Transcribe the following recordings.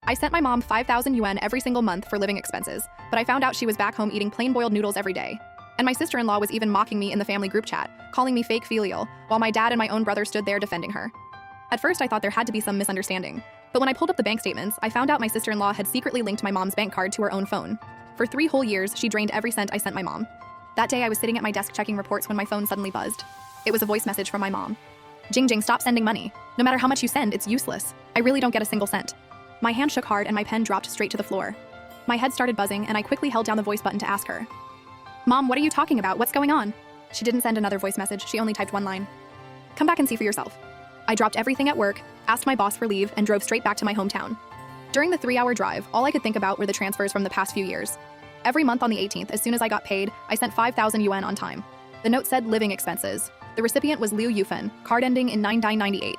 I sent my mom 5,000 yuan every single month for living expenses, but I found out she was back home eating plain boiled noodles every day. And my sister-in-law was even mocking me in the family group chat, calling me fake filial, while my dad and my own brother stood there defending her. At first, I thought there had to be some misunderstanding, but when I pulled up the bank statements, I found out my sister-in-law had secretly linked my mom's bank card to her own phone. For 3 whole years, she drained every cent I sent my mom. That day, I was sitting at my desk checking reports when my phone suddenly buzzed. It was a voice message from my mom. Jing, stop sending money. No matter how much you send, it's useless. I really don't get a single cent. My hand shook hard and my pen dropped straight to the floor. My head started buzzing and I quickly held down the voice button to ask her. Mom, what are you talking about? What's going on? She didn't send another voice message, she only typed one line. Come back and see for yourself. I dropped everything at work, asked my boss for leave, and drove straight back to my hometown. During the 3-hour drive, all I could think about were the transfers from the past few years. Every month on the 18th, as soon as I got paid, I sent 5,000 yuan on time. The note said living expenses. The recipient was Liu Yufen, card ending in 9998.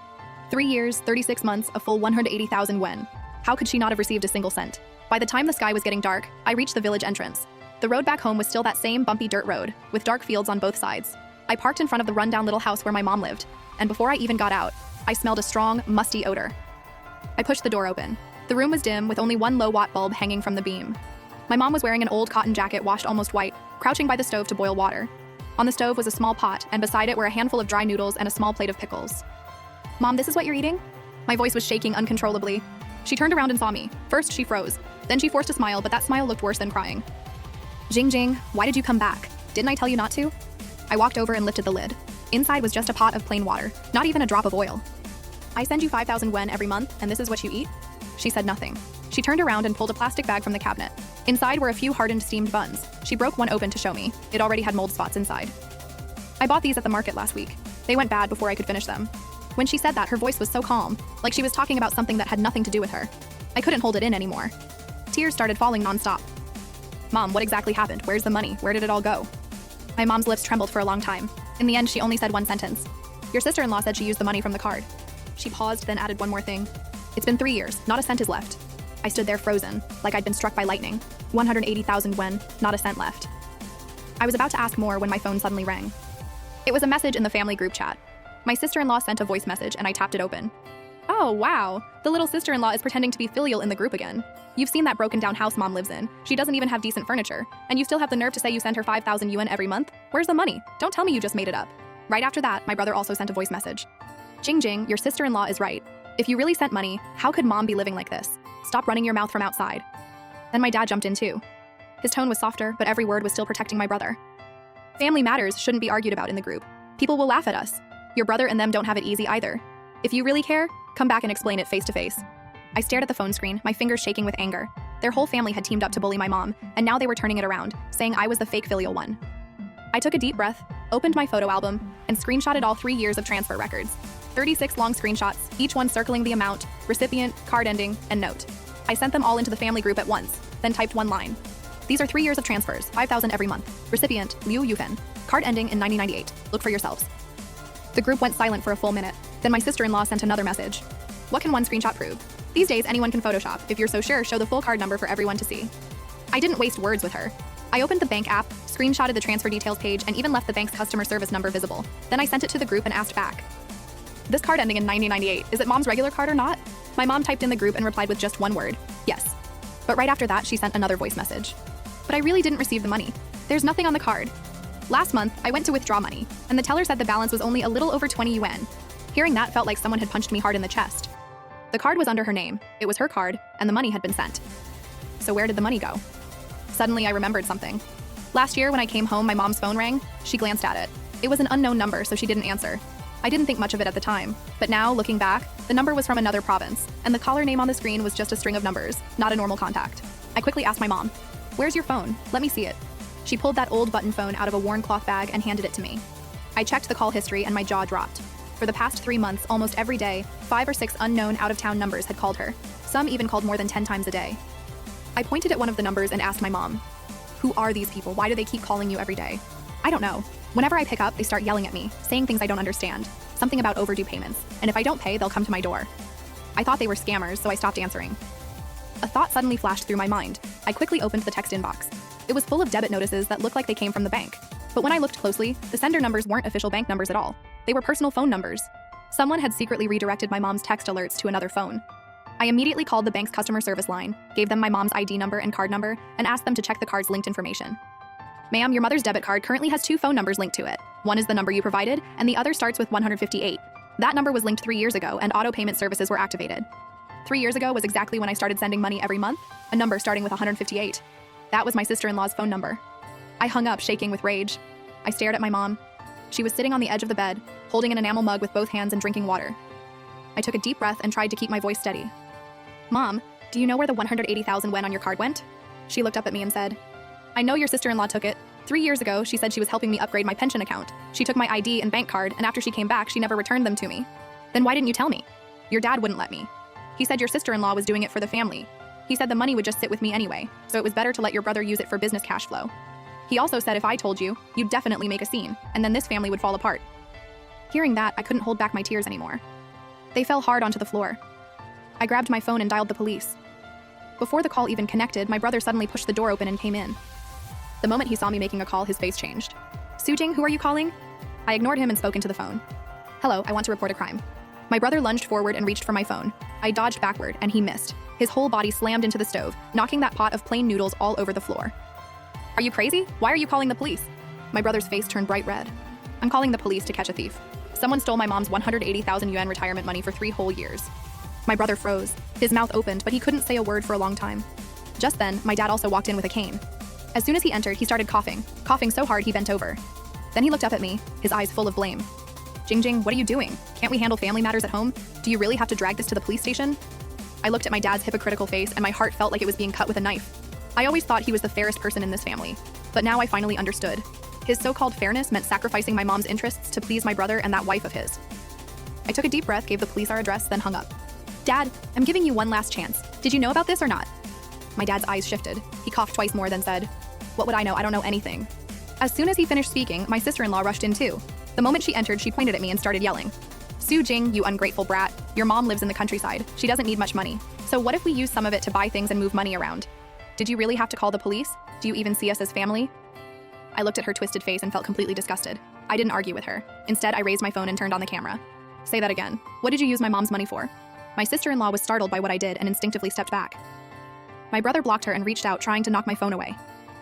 3 years, 36 months, a full 180,000 yuan. How could she not have received a single cent? By the time the sky was getting dark, I reached the village entrance. The road back home was still that same bumpy dirt road, with dark fields on both sides. I parked in front of the rundown little house where my mom lived, and before I even got out, I smelled a strong, musty odor. I pushed the door open. The room was dim, with only one low-watt bulb hanging from the beam. My mom was wearing an old cotton jacket washed almost white, crouching by the stove to boil water. On the stove was a small pot, and beside it were a handful of dry noodles and a small plate of pickles. Mom, this is what you're eating? My voice was shaking uncontrollably. She turned around and saw me. First, she froze. Then she forced a smile, but that smile looked worse than crying. Jing, why did you come back? Didn't I tell you not to? I walked over and lifted the lid. Inside was just a pot of plain water, not even a drop of oil. I send you 5,000 yuan every month, and this is what you eat? She said nothing. She turned around and pulled a plastic bag from the cabinet. Inside were a few hardened steamed buns. She broke one open to show me. It already had mold spots inside. I bought these at the market last week. They went bad before I could finish them. When she said that, her voice was so calm, like she was talking about something that had nothing to do with her. I couldn't hold it in anymore. Tears started falling nonstop. Mom, what exactly happened? Where's the money? Where did it all go? My mom's lips trembled for a long time. In the end, she only said one sentence. Your sister-in-law said she used the money from the card. She paused, then added one more thing. It's been 3 years, not a cent is left. I stood there frozen, like I'd been struck by lightning. 180,000 yuan, not a cent left. I was about to ask more when my phone suddenly rang. It was a message in the family group chat. My sister-in-law sent a voice message and I tapped it open. Oh, wow. The little sister-in-law is pretending to be filial in the group again. You've seen that broken down house mom lives in. She doesn't even have decent furniture. And you still have the nerve to say you sent her 5,000 yuan every month? Where's the money? Don't tell me you just made it up. Right after that, my brother also sent a voice message. Jing, your sister-in-law is right. If you really sent money, how could mom be living like this? Stop running your mouth from outside. Then my dad jumped in too. His tone was softer, but every word was still protecting my brother. Family matters shouldn't be argued about in the group. People will laugh at us. Your brother and them don't have it easy either. If you really care, come back and explain it face to face. I stared at the phone screen, my fingers shaking with anger. Their whole family had teamed up to bully my mom, and now they were turning it around, saying I was the fake filial one. I took a deep breath, opened my photo album, and screenshotted all 3 years of transfer records. 36 long screenshots, each one circling the amount, recipient, card ending, and note. I sent them all into the family group at once, then typed one line. These are 3 years of transfers, 5,000 every month. Recipient, Liu Yufen. Card ending in 9098. Look for yourselves. The group went silent for a full minute. Then my sister-in-law sent another message. What can one screenshot prove? These days, anyone can Photoshop. If you're so sure, show the full card number for everyone to see. I didn't waste words with her. I opened the bank app, screenshotted the transfer details page, and even left the bank's customer service number visible. Then I sent it to the group and asked back. This card ending in 9098, is it mom's regular card or not? My mom typed in the group and replied with just one word, yes. But right after that, she sent another voice message. But I really didn't receive the money. There's nothing on the card. Last month, I went to withdraw money, and the teller said the balance was only a little over 20 yuan. Hearing that felt like someone had punched me hard in the chest. The card was under her name, it was her card, and the money had been sent. So where did the money go? Suddenly, I remembered something. Last year, when I came home, my mom's phone rang. She glanced at it. It was an unknown number, so she didn't answer. I didn't think much of it at the time, but now, looking back, the number was from another province, and the caller name on the screen was just a string of numbers, not a normal contact. I quickly asked my mom, "Where's your phone? Let me see it." She pulled that old button phone out of a worn cloth bag and handed it to me. I checked the call history and my jaw dropped. For the past 3 months, almost every day, 5 or 6 unknown out-of-town numbers had called her. Some even called more than 10 times a day. I pointed at one of the numbers and asked my mom, "Who are these people? Why do they keep calling you every day?" "I don't know. Whenever I pick up, they start yelling at me, saying things I don't understand. Something about overdue payments, and if I don't pay, they'll come to my door." I thought they were scammers, so I stopped answering. A thought suddenly flashed through my mind. I quickly opened the text inbox. It was full of debit notices that looked like they came from the bank. But when I looked closely, the sender numbers weren't official bank numbers at all. They were personal phone numbers. Someone had secretly redirected my mom's text alerts to another phone. I immediately called the bank's customer service line, gave them my mom's ID number and card number, and asked them to check the card's linked information. Ma'am, your mother's debit card currently has 2 phone numbers linked to it. One is the number you provided, and the other starts with 158. That number was linked 3 years ago, and auto payment services were activated. 3 years ago was exactly when I started sending money every month, a number starting with 158. That was my sister-in-law's phone number. I hung up, shaking with rage. I stared at my mom. She was sitting on the edge of the bed, holding an enamel mug with both hands and drinking water. I took a deep breath and tried to keep my voice steady. Mom, do you know where the 180,000 went on your card went? She looked up at me and said, I know your sister-in-law took it. 3 years ago, she said she was helping me upgrade my pension account. She took my ID and bank card, and after she came back, she never returned them to me. Then why didn't you tell me? Your dad wouldn't let me. He said your sister-in-law was doing it for the family. He said the money would just sit with me anyway, so it was better to let your brother use it for business cash flow. He also said if I told you, you'd definitely make a scene, and then this family would fall apart. Hearing that, I couldn't hold back my tears anymore. They fell hard onto the floor. I grabbed my phone and dialed the police. Before the call even connected, my brother suddenly pushed the door open and came in. The moment he saw me making a call, his face changed. Sujing, who are you calling? I ignored him and spoke into the phone. Hello, I want to report a crime. My brother lunged forward and reached for my phone. I dodged backward, and he missed. His whole body slammed into the stove, knocking that pot of plain noodles all over the floor. Are you crazy? Why are you calling the police? My brother's face turned bright red. I'm calling the police to catch a thief. Someone stole my mom's 180,000 yuan retirement money for 3 whole years. My brother froze. His mouth opened, but he couldn't say a word for a long time. Just then, my dad also walked in with a cane. As soon as he entered, he started coughing so hard he bent over. Then he looked up at me, his eyes full of blame. Jingjing, what are you doing? Can't we handle family matters at home? Do you really have to drag this to the police station? I looked at my dad's hypocritical face, and my heart felt like it was being cut with a knife. I always thought he was the fairest person in this family, but now I finally understood. His so-called fairness meant sacrificing my mom's interests to please my brother and that wife of his. I took a deep breath, gave the police our address, then hung up. Dad, I'm giving you one last chance. Did you know about this or not? My dad's eyes shifted. He coughed twice more, then said, What would I know? I don't know anything. As soon as he finished speaking, my sister-in-law rushed in too. The moment she entered, she pointed at me and started yelling. Sujing, you ungrateful brat. Your mom lives in the countryside. She doesn't need much money. So what if we use some of it to buy things and move money around? Did you really have to call the police? Do you even see us as family? I looked at her twisted face and felt completely disgusted. I didn't argue with her. Instead, I raised my phone and turned on the camera. Say that again. What did you use my mom's money for? My sister-in-law was startled by what I did and instinctively stepped back. My brother blocked her and reached out, trying to knock my phone away.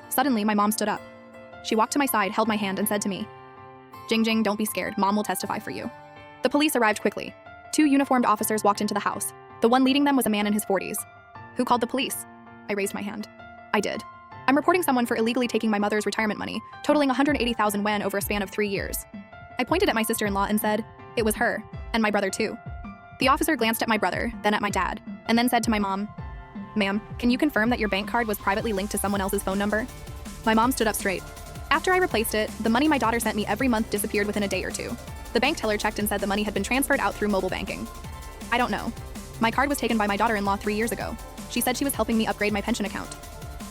Suddenly, my mom stood up. She walked to my side, held my hand, and said to me, Jingjing, don't be scared. Mom will testify for you. The police arrived quickly. 2 uniformed officers walked into the house. The one leading them was a man in his 40s. Who called the police? I raised my hand. I did. I'm reporting someone for illegally taking my mother's retirement money, totaling 180,000 yuan over a span of 3 years. I pointed at my sister-in-law and said, it was her, and my brother too. The officer glanced at my brother, then at my dad, and then said to my mom, Ma'am, can you confirm that your bank card was privately linked to someone else's phone number? My mom stood up straight. After I replaced it, the money my daughter sent me every month disappeared within a day or 2. The bank teller checked and said the money had been transferred out through mobile banking. I don't know. My card was taken by my daughter-in-law 3 years ago. She said she was helping me upgrade my pension account.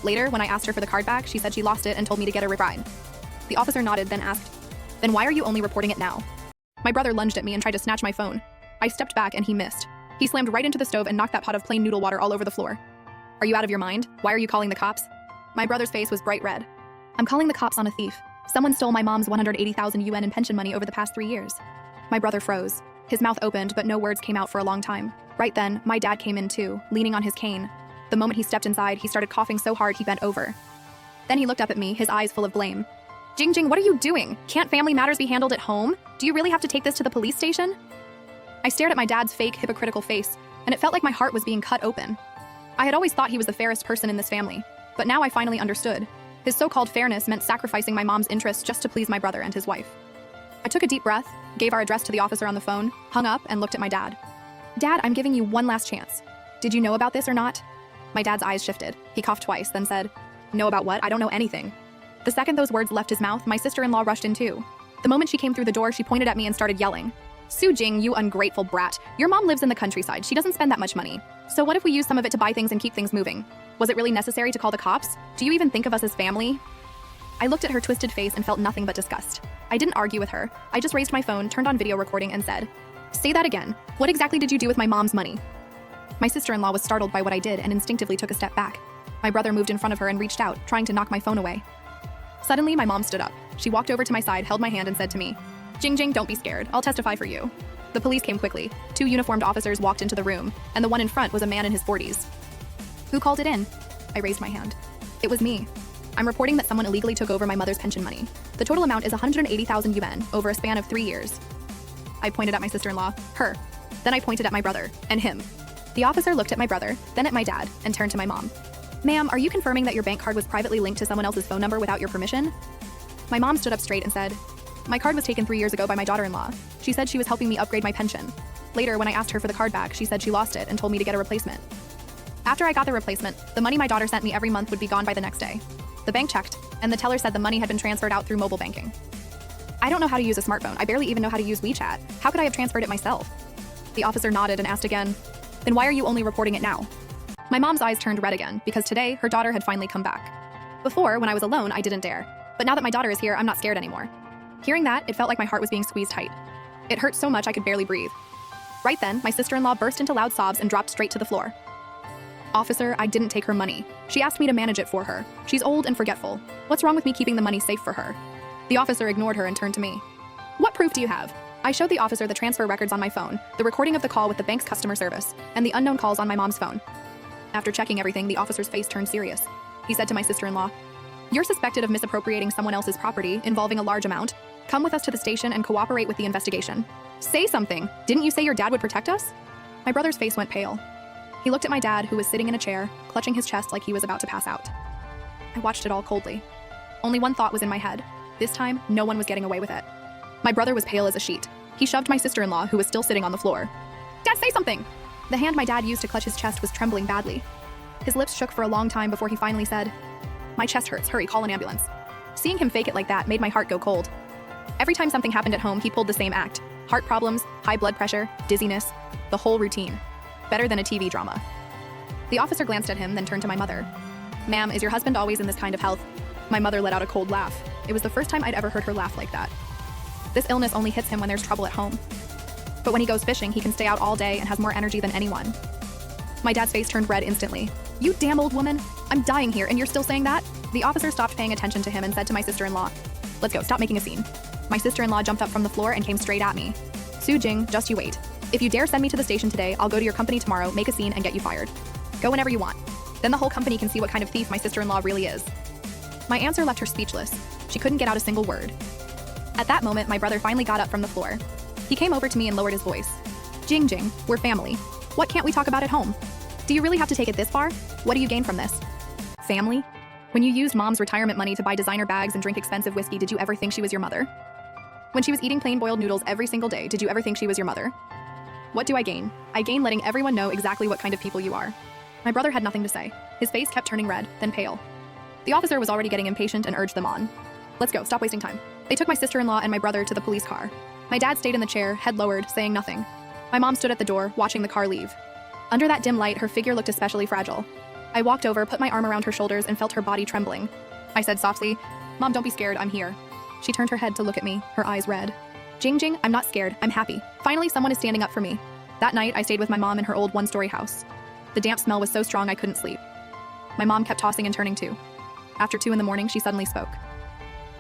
Later, when I asked her for the card back, she said she lost it and told me to get a rebride. The officer nodded, then asked, Then why are you only reporting it now? My brother lunged at me and tried to snatch my phone. I stepped back and he missed. He slammed right into the stove and knocked that pot of plain noodle water all over the floor. Are you out of your mind? Why are you calling the cops? My brother's face was bright red. I'm calling the cops on a thief. Someone stole my mom's 180,000 yuan in pension money over the past 3 years. My brother froze. His mouth opened, but no words came out for a long time. Right then, my dad came in too, leaning on his cane. The moment he stepped inside, he started coughing so hard he bent over. Then he looked up at me, his eyes full of blame. Jingjing, what are you doing? Can't family matters be handled at home? Do you really have to take this to the police station? I stared at my dad's fake, hypocritical face, and it felt like my heart was being cut open. I had always thought he was the fairest person in this family, but now I finally understood. His so-called fairness meant sacrificing my mom's interests just to please my brother and his wife. I took a deep breath, gave our address to the officer on the phone, hung up, and looked at my dad. Dad, I'm giving you one last chance. Did you know about this or not? My dad's eyes shifted. He coughed twice, then said, Know about what? I don't know anything. The second those words left his mouth, my sister-in-law rushed in too. The moment she came through the door, she pointed at me and started yelling. Sujing, you ungrateful brat. Your mom lives in the countryside. She doesn't spend that much money. So what if we use some of it to buy things and keep things moving? Was it really necessary to call the cops? Do you even think of us as family? I looked at her twisted face and felt nothing but disgust. I didn't argue with her. I just raised my phone, turned on video recording, and said, Say that again. What exactly did you do with my mom's money? My sister-in-law was startled by what I did and instinctively took a step back. My brother moved in front of her and reached out, trying to knock my phone away. Suddenly, my mom stood up. She walked over to my side, held my hand, and said to me, Jingjing, don't be scared. I'll testify for you. The police came quickly. 2 uniformed officers walked into the room, and the one in front was a man in his 40s. Who called it in? I raised my hand. It was me. I'm reporting that someone illegally took over my mother's pension money. The total amount is 180,000 yuan over a span of 3 years. I pointed at my sister-in-law, her. Then I pointed at my brother, and him. The officer looked at my brother, then at my dad, and turned to my mom. Ma'am, are you confirming that your bank card was privately linked to someone else's phone number without your permission? My mom stood up straight and said, my card was taken 3 years ago by my daughter-in-law. She said she was helping me upgrade my pension. Later, when I asked her for the card back, she said she lost it and told me to get a replacement. After I got the replacement, the money my daughter sent me every month would be gone by the next day. The bank checked, and the teller said the money had been transferred out through mobile banking. I don't know how to use a smartphone. I barely even know how to use WeChat. How could I have transferred it myself? The officer nodded and asked again, then why are you only reporting it now? My mom's eyes turned red again, because today, her daughter had finally come back. Before, when I was alone, I didn't dare. But now that my daughter is here, I'm not scared anymore. Hearing that, it felt like my heart was being squeezed tight. It hurt so much I could barely breathe. Right then, my sister-in-law burst into loud sobs and dropped straight to the floor. Officer, I didn't take her money. She asked me to manage it for her. She's old and forgetful. What's wrong with me keeping the money safe for her? The officer ignored her and turned to me. What proof do you have? I showed the officer the transfer records on my phone, the recording of the call with the bank's customer service, and the unknown calls on my mom's phone. After checking everything, the officer's face turned serious. He said to my sister-in-law, you're suspected of misappropriating someone else's property involving a large amount. Come with us to the station and cooperate with the investigation. Say something! Didn't you say your dad would protect us? My brother's face went pale. He looked at my dad, who was sitting in a chair, clutching his chest like he was about to pass out. I watched it all coldly. Only one thought was in my head. This time, no one was getting away with it. My brother was pale as a sheet. He shoved my sister-in-law, who was still sitting on the floor. Dad, say something! The hand my dad used to clutch his chest was trembling badly. His lips shook for a long time before he finally said, my chest hurts, hurry, call an ambulance. Seeing him fake it like that made my heart go cold. Every time something happened at home, he pulled the same act. Heart problems, high blood pressure, dizziness, the whole routine. Better than a TV drama. The officer glanced at him, then turned to my mother. Ma'am, is your husband always in this kind of health? My mother let out a cold laugh. It was the first time I'd ever heard her laugh like that. This illness only hits him when there's trouble at home. But when he goes fishing, he can stay out all day and has more energy than anyone. My dad's face turned red instantly. You damn old woman! I'm dying here, and you're still saying that? The officer stopped paying attention to him and said to my sister-in-law, let's go, stop making a scene. My sister-in-law jumped up from the floor and came straight at me. Su Jing, just you wait. If you dare send me to the station today, I'll go to your company tomorrow, make a scene, and get you fired. Go whenever you want. Then the whole company can see what kind of thief my sister-in-law really is. My answer left her speechless. She couldn't get out a single word. At that moment, my brother finally got up from the floor. He came over to me and lowered his voice. Jing Jing, we're family. What can't we talk about at home? Do you really have to take it this far? What do you gain from this? Family? When you used mom's retirement money to buy designer bags and drink expensive whiskey, did you ever think she was your mother? When she was eating plain boiled noodles every single day, did you ever think she was your mother? What do I gain? I gain letting everyone know exactly what kind of people you are. My brother had nothing to say. His face kept turning red, then pale. The officer was already getting impatient and urged them on. Let's go, stop wasting time. They took my sister-in-law and my brother to the police car. My dad stayed in the chair, head lowered, saying nothing. My mom stood at the door, watching the car leave. Under that dim light, her figure looked especially fragile. I walked over, put my arm around her shoulders, and felt her body trembling. I said softly, Mom, don't be scared, I'm here. She turned her head to look at me, her eyes red. Jing Jing, I'm not scared, I'm happy. Finally, someone is standing up for me. That night, I stayed with my mom in her old one-story house. The damp smell was so strong I couldn't sleep. My mom kept tossing and turning too. After 2 in the morning, she suddenly spoke.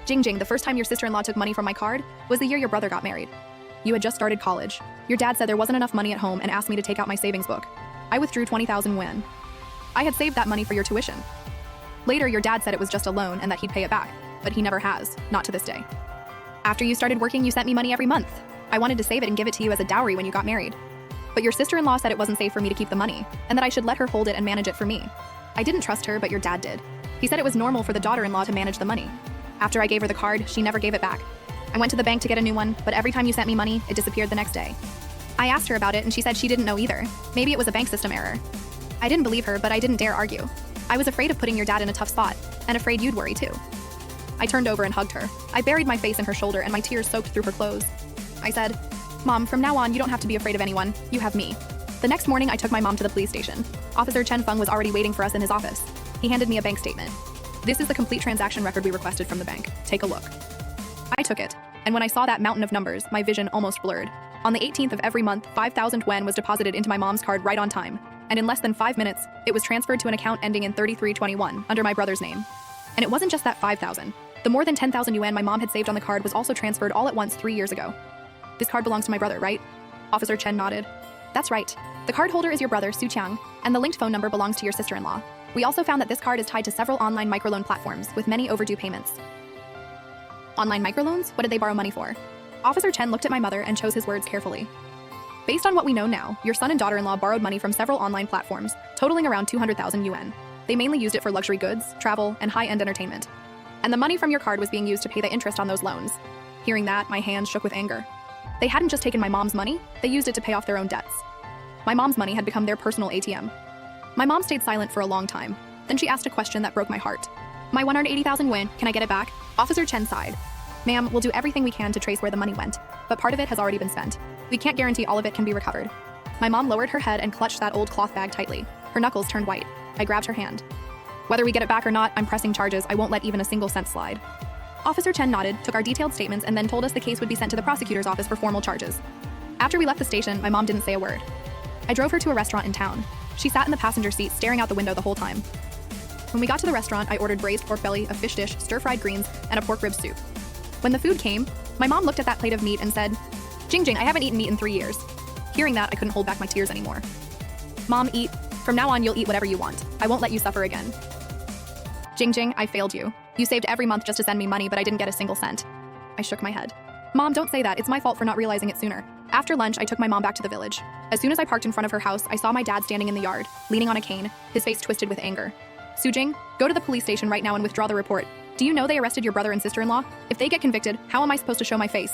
Jing Jing, the first time your sister-in-law took money from my card was the year your brother got married. You had just started college. Your dad said there wasn't enough money at home and asked me to take out my savings book. I withdrew 20,000 yuan. I had saved that money for your tuition. Later, your dad said it was just a loan and that he'd pay it back, but he never has, not to this day. After you started working, you sent me money every month. I wanted to save it and give it to you as a dowry when you got married. But your sister-in-law said it wasn't safe for me to keep the money, and that I should let her hold it and manage it for me. I didn't trust her, but your dad did. He said it was normal for the daughter-in-law to manage the money. After I gave her the card, she never gave it back. I went to the bank to get a new one, but every time you sent me money, it disappeared the next day. I asked her about it and she said she didn't know either. Maybe it was a bank system error. I didn't believe her, but I didn't dare argue. I was afraid of putting your dad in a tough spot, and afraid you'd worry too. I turned over and hugged her. I buried my face in her shoulder and my tears soaked through her clothes. I said, Mom, from now on, you don't have to be afraid of anyone. You have me. The next morning, I took my mom to the police station. Officer Chen Feng was already waiting for us in his office. He handed me a bank statement. This is the complete transaction record we requested from the bank. Take a look. I took it, and when I saw that mountain of numbers, my vision almost blurred. On the 18th of every month, 5,000 yuan was deposited into my mom's card right on time, and in less than 5 minutes, it was transferred to an account ending in 3321 under my brother's name. And it wasn't just that 5,000. The more than 10,000 yuan my mom had saved on the card was also transferred all at once 3 years ago. This card belongs to my brother, right? Officer Chen nodded. That's right. The card holder is your brother, Su Qiang, and the linked phone number belongs to your sister-in-law. We also found that this card is tied to several online microloan platforms with many overdue payments. Online microloans? What did they borrow money for? Officer Chen looked at my mother and chose his words carefully. Based on what we know now, your son and daughter-in-law borrowed money from several online platforms, totaling around 200,000 yuan. They mainly used it for luxury goods, travel, and high-end entertainment. And the money from your card was being used to pay the interest on those loans. Hearing that, my hands shook with anger. They hadn't just taken my mom's money, they used it to pay off their own debts. My mom's money had become their personal ATM. My mom stayed silent for a long time. Then she asked a question that broke my heart. My 180,000 yuan, can I get it back? Officer Chen sighed. Ma'am, we'll do everything we can to trace where the money went, but part of it has already been spent. We can't guarantee all of it can be recovered. My mom lowered her head and clutched that old cloth bag tightly. Her knuckles turned white. I grabbed her hand. Whether we get it back or not, I'm pressing charges. I won't let even a single cent slide. Officer Chen nodded, took our detailed statements, and then told us the case would be sent to the prosecutor's office for formal charges. After we left the station, my mom didn't say a word. I drove her to a restaurant in town. She sat in the passenger seat, staring out the window the whole time. When we got to the restaurant, I ordered braised pork belly, a fish dish, stir-fried greens, and a pork rib soup. When the food came, my mom looked at that plate of meat and said, Jingjing, I haven't eaten meat in 3 years. Hearing that, I couldn't hold back my tears anymore. Mom, eat. From now on, you'll eat whatever you want. I won't let you suffer again. Jingjing, I failed you. You saved every month just to send me money, but I didn't get a single cent. I shook my head. Mom, don't say that. It's my fault for not realizing it sooner. After lunch, I took my mom back to the village. As soon as I parked in front of her house, I saw my dad standing in the yard, leaning on a cane, his face twisted with anger. Sujing, go to the police station right now and withdraw the report. Do you know they arrested your brother and sister-in-law? If they get convicted, how am I supposed to show my face?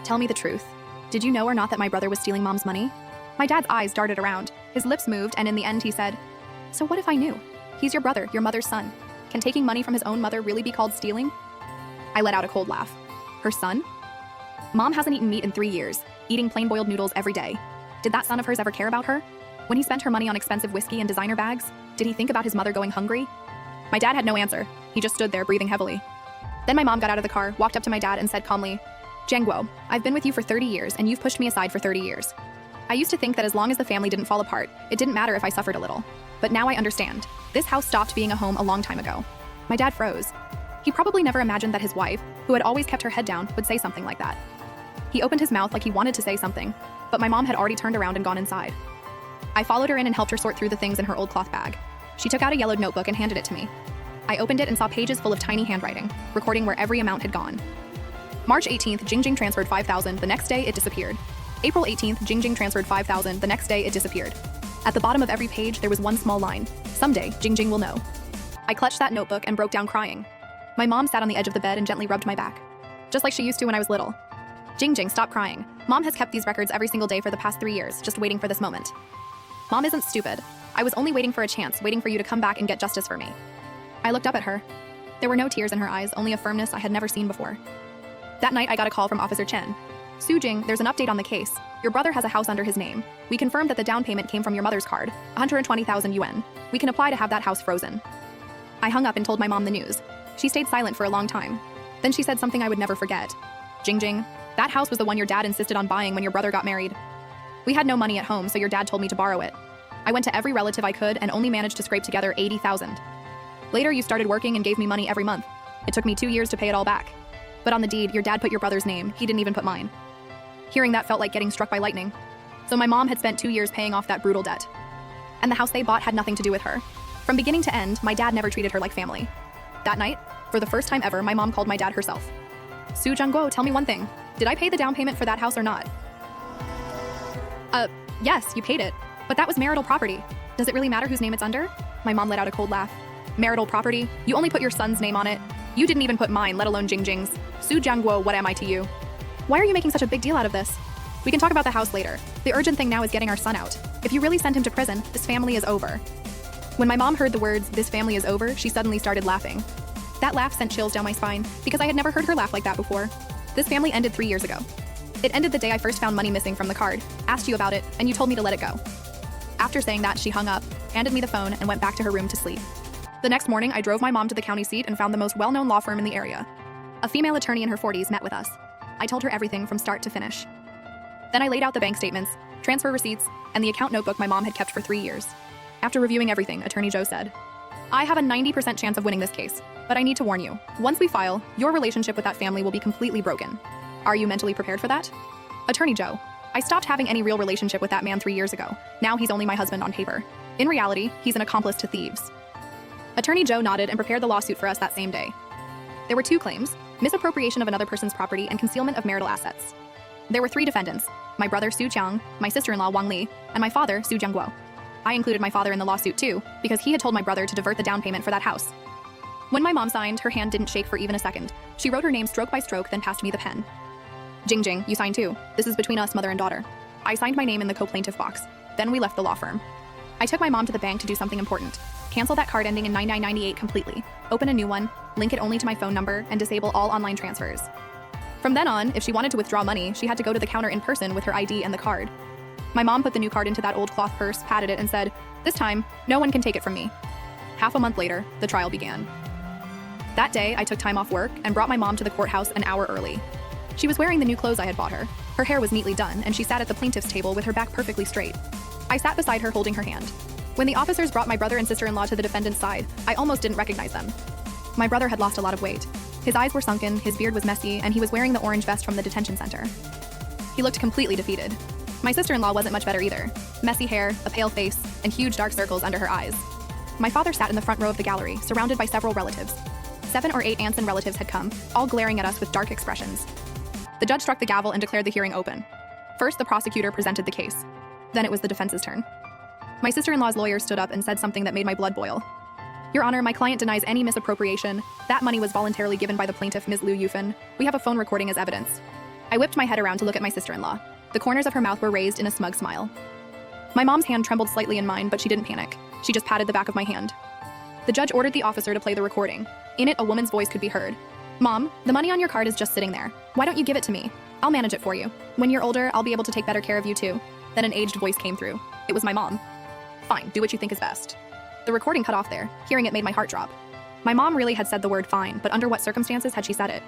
Tell me the truth. Did you know or not that my brother was stealing mom's money? My dad's eyes darted around. His lips moved, and in the end he said, So what if I knew? He's your brother, your mother's son. Can taking money from his own mother really be called stealing? I let out a cold laugh. Her son? Mom hasn't eaten meat in 3 years, eating plain-boiled noodles every day. Did that son of hers ever care about her? When he spent her money on expensive whiskey and designer bags, did he think about his mother going hungry? My dad had no answer. He just stood there, breathing heavily. Then my mom got out of the car, walked up to my dad, and said calmly, Jiang Guo, I've been with you for 30 years, and you've pushed me aside for 30 years. I used to think that as long as the family didn't fall apart, it didn't matter if I suffered a little. But now I understand. This house stopped being a home a long time ago. My dad froze. He probably never imagined that his wife, who had always kept her head down, would say something like that. He opened his mouth like he wanted to say something, but my mom had already turned around and gone inside. I followed her in and helped her sort through the things in her old cloth bag. She took out a yellowed notebook and handed it to me. I opened it and saw pages full of tiny handwriting, recording where every amount had gone. March 18th, Jingjing transferred 5,000. The next day, it disappeared. April 18th, Jingjing transferred 5,000. The next day, it disappeared. At the bottom of every page, there was one small line. Someday, Jingjing will know. I clutched that notebook and broke down crying. My mom sat on the edge of the bed and gently rubbed my back, just like she used to when I was little. Jingjing, stop crying. Mom has kept these records every single day for the past 3 years, just waiting for this moment. Mom isn't stupid. I was only waiting for a chance, waiting for you to come back and get justice for me. I looked up at her. There were no tears in her eyes, only a firmness I had never seen before. That night, I got a call from Officer Chen. Sujing, there's an update on the case. Your brother has a house under his name. We confirmed that the down payment came from your mother's card, 120,000 yuan. We can apply to have that house frozen. I hung up and told my mom the news. She stayed silent for a long time. Then she said something I would never forget. Jingjing, that house was the one your dad insisted on buying when your brother got married. We had no money at home, so your dad told me to borrow it. I went to every relative I could and only managed to scrape together 80,000. Later, you started working and gave me money every month. It took me 2 years to pay it all back. But on the deed, your dad put your brother's name. He didn't even put mine. Hearing that felt like getting struck by lightning. So my mom had spent 2 years paying off that brutal debt. And the house they bought had nothing to do with her. From beginning to end, my dad never treated her like family. That night, for the first time ever, my mom called my dad herself. Su Jiangguo, tell me one thing. Did I pay the down payment for that house or not? Yes, you paid it. But that was marital property. Does it really matter whose name it's under? My mom let out a cold laugh. Marital property? You only put your son's name on it. You didn't even put mine, let alone Jingjing's. Su Jiangguo, what am I to you? Why are you making such a big deal out of this? We can talk about the house later. The urgent thing now is getting our son out. If you really send him to prison, this family is over. When my mom heard the words, this family is over, she suddenly started laughing. That laugh sent chills down my spine, because I had never heard her laugh like that before. This family ended 3 years ago. It ended the day I first found money missing from the card, asked you about it, and you told me to let it go. After saying that, she hung up, handed me the phone, and went back to her room to sleep. The next morning, I drove my mom to the county seat and found the most well-known law firm in the area. A female attorney in her 40s met with us. I told her everything from start to finish. Then I laid out the bank statements, transfer receipts, and the account notebook my mom had kept for 3 years. After reviewing everything, Attorney Zhou said, I have a 90% chance of winning this case, but I need to warn you. Once we file, your relationship with that family will be completely broken. Are you mentally prepared for that? Attorney Zhou, I stopped having any real relationship with that man 3 years ago. Now he's only my husband on paper. In reality, he's an accomplice to thieves. Attorney Joe nodded and prepared the lawsuit for us that same day. There were 2 claims: misappropriation of another person's property and concealment of marital assets. There were 3 defendants: my brother Su Qiang, my sister-in-law Wang Li, and my father Su Jiangguo. I included my father in the lawsuit too, because he had told my brother to divert the down payment for that house. When my mom signed, her hand didn't shake for even a second. She wrote her name stroke by stroke, then passed me the pen. Jing Jing, you signed too. This is between us, mother and daughter. I signed my name in the co-plaintiff box. Then we left the law firm. I took my mom to the bank to do something important. Cancel that card ending in 9998 completely. Open a new one, link it only to my phone number, and disable all online transfers. From then on, if she wanted to withdraw money, she had to go to the counter in person with her ID and the card. My mom put the new card into that old cloth purse, patted it, and said, "This time, no one can take it from me." Half a month later, the trial began. That day, I took time off work and brought my mom to the courthouse an hour early. She was wearing the new clothes I had bought her. Her hair was neatly done, and she sat at the plaintiff's table with her back perfectly straight. I sat beside her holding her hand. When the officers brought my brother and sister-in-law to the defendant's side, I almost didn't recognize them. My brother had lost a lot of weight. His eyes were sunken, his beard was messy, and he was wearing the orange vest from the detention center. He looked completely defeated. My sister-in-law wasn't much better either. Messy hair, a pale face, and huge dark circles under her eyes. My father sat in the front row of the gallery, surrounded by several relatives. 7 or 8 aunts and relatives had come, all glaring at us with dark expressions. The judge struck the gavel and declared the hearing open. First, the prosecutor presented the case. Then it was the defense's turn. My sister-in-law's lawyer stood up and said something that made my blood boil. "Your Honor, my client denies any misappropriation. That money was voluntarily given by the plaintiff, Ms. Liu Yufan. We have a phone recording as evidence." I whipped my head around to look at my sister-in-law. The corners of her mouth were raised in a smug smile. My mom's hand trembled slightly in mine, but she didn't panic. She just patted the back of my hand. The judge ordered the officer to play the recording. In it, a woman's voice could be heard. "Mom, the money on your card is just sitting there. Why don't you give it to me? I'll manage it for you. When you're older, I'll be able to take better care of you too." Then an aged voice came through. It was my mom. "Fine, do what you think is best." The recording cut off there. Hearing it made my heart drop. My mom really had said the word fine, but under what circumstances had she said it?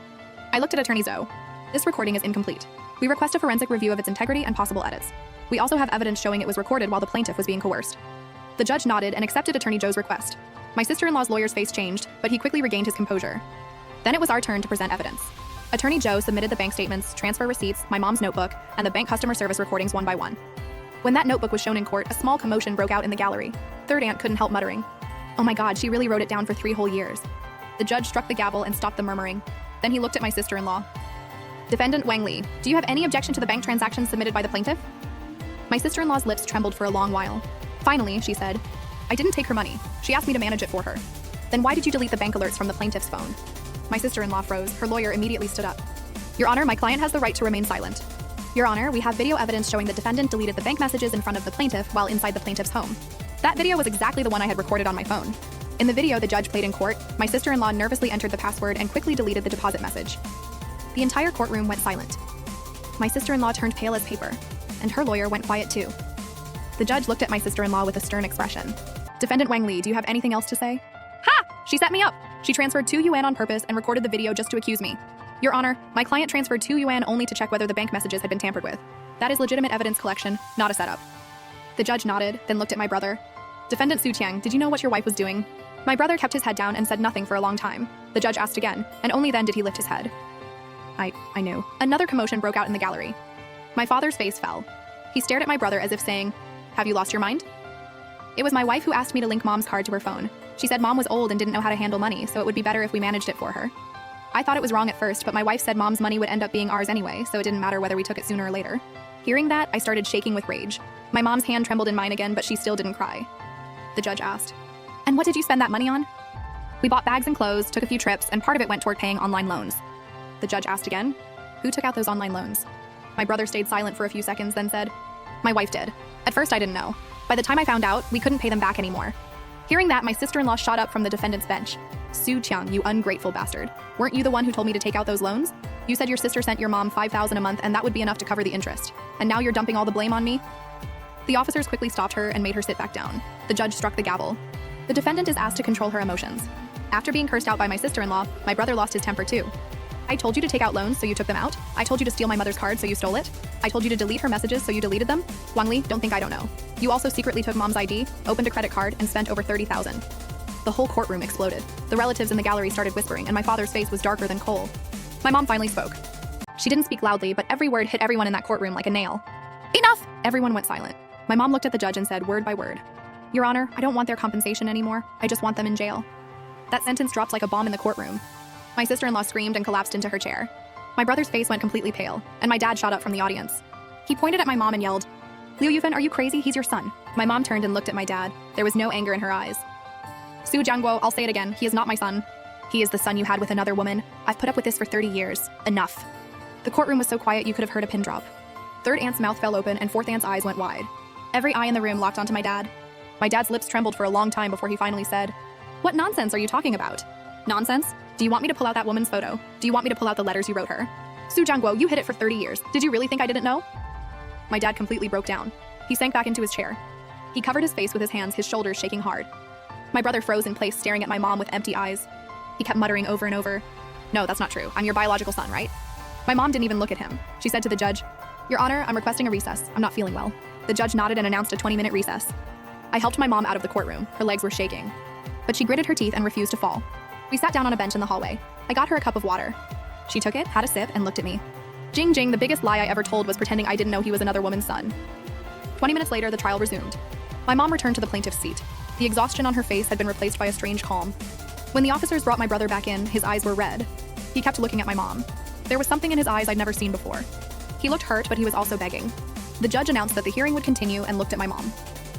I looked at Attorney Zhou. "This recording is incomplete. We request a forensic review of its integrity and possible edits. We also have evidence showing it was recorded while the plaintiff was being coerced." The judge nodded and accepted Attorney Zhou's request. My sister-in-law's lawyer's face changed, but he quickly regained his composure. Then it was our turn to present evidence. Attorney Zhou submitted the bank statements, transfer receipts, my mom's notebook, and the bank customer service recordings one by one. When that notebook was shown in court, a small commotion broke out in the gallery. Third aunt couldn't help muttering, "Oh my God, she really wrote it down for 3 whole years." The judge struck the gavel and stopped the murmuring. Then he looked at my sister-in-law. "Defendant Wang Li, do you have any objection to the bank transactions submitted by the plaintiff?" My sister-in-law's lips trembled for a long while. Finally, she said, "I didn't take her money. She asked me to manage it for her." "Then why did you delete the bank alerts from the plaintiff's phone?" My sister-in-law froze. Her lawyer immediately stood up. "Your Honor, my client has the right to remain silent." "Your Honor, we have video evidence showing the defendant deleted the bank messages in front of the plaintiff while inside the plaintiff's home. That video was exactly the one I had recorded on my phone." In the video the judge played in court, my sister-in-law nervously entered the password and quickly deleted the deposit message. The entire courtroom went silent. My sister-in-law turned pale as paper, and her lawyer went quiet too. The judge looked at my sister-in-law with a stern expression. "Defendant Wang Li, do you have anything else to say?" "Ha! She set me up! She transferred 2 yuan on purpose and recorded the video just to accuse me. Your Honor, my client transferred 2 yuan only to check whether the bank messages had been tampered with. That is legitimate evidence collection, not a setup." The judge nodded, then looked at my brother. "Defendant Su Qiang, did you know what your wife was doing?" My brother kept his head down and said nothing for a long time. The judge asked again, and only then did he lift his head. I knew. Another commotion broke out in the gallery. My father's face fell. He stared at my brother as if saying, "Have you lost your mind?" "It was my wife who asked me to link Mom's card to her phone. She said Mom was old and didn't know how to handle money, so it would be better if we managed it for her. I thought it was wrong at first, but my wife said Mom's money would end up being ours anyway, so it didn't matter whether we took it sooner or later." Hearing that, I started shaking with rage. My mom's hand trembled in mine again, but she still didn't cry. The judge asked, "And what did you spend that money on?" "We bought bags and clothes, took a few trips, and part of it went toward paying online loans." The judge asked again, "Who took out those online loans?" My brother stayed silent for a few seconds, then said, "My wife did. At first I didn't know. By the time I found out, we couldn't pay them back anymore." Hearing that, my sister-in-law shot up from the defendant's bench. "Su Qiang, you ungrateful bastard. Weren't you the one who told me to take out those loans? You said your sister sent your mom $5,000 a month and that would be enough to cover the interest. And now you're dumping all the blame on me?" The officers quickly stopped her and made her sit back down. The judge struck the gavel. The defendant is asked to control her emotions. After being cursed out by my sister-in-law, my brother lost his temper too. "I told you to take out loans, so you took them out. I told you to steal my mother's card, so you stole it. I told you to delete her messages, so you deleted them. Wang Li, don't think I don't know. You also secretly took Mom's ID, opened a credit card, and spent over $30,000. The whole courtroom exploded. The relatives in the gallery started whispering, and my father's face was darker than coal. My mom finally spoke. She didn't speak loudly, but every word hit everyone in that courtroom like a nail. Enough! Everyone went silent. My mom looked at the judge and said word by word, "Your Honor, I don't want their compensation anymore. I just want them in jail." That sentence dropped like a bomb in the courtroom. My sister-in-law screamed and collapsed into her chair. My brother's face went completely pale, and my dad shot up from the audience. He pointed at my mom and yelled, "Liu Yufeng, are you crazy? He's your son." My mom turned and looked at my dad. There was no anger in her eyes. "Su Jianguo, I'll say it again. He is not my son. He is the son you had with another woman. I've put up with this for 30 years. Enough." The courtroom was so quiet you could have heard a pin drop. Third aunt's mouth fell open and fourth aunt's eyes went wide. Every eye in the room locked onto my dad. My dad's lips trembled for a long time before he finally said, "What nonsense are you talking about?" "Nonsense? Do you want me to pull out that woman's photo? Do you want me to pull out the letters you wrote her? Su Jianguo, you hid it for 30 years. Did you really think I didn't know?" My dad completely broke down. He sank back into his chair. He covered his face with his hands, his shoulders shaking hard. My brother froze in place, staring at my mom with empty eyes. He kept muttering over and over, "No, that's not true. I'm your biological son, right?" My mom didn't even look at him. She said to the judge, "Your Honor, I'm requesting a recess. I'm not feeling well." The judge nodded and announced a 20-minute recess. I helped my mom out of the courtroom. Her legs were shaking. But she gritted her teeth and refused to fall. We sat down on a bench in the hallway. I got her a cup of water. She took it, had a sip, and looked at me. Jing Jing, the biggest lie I ever told was pretending I didn't know he was another woman's son. 20 minutes later, the trial resumed. My mom returned to the plaintiff's seat. The exhaustion on her face had been replaced by a strange calm. When the officers brought my brother back in, his eyes were red. He kept looking at my mom. There was something in his eyes I'd never seen before. He looked hurt, but he was also begging. The judge announced that the hearing would continue and looked at my mom.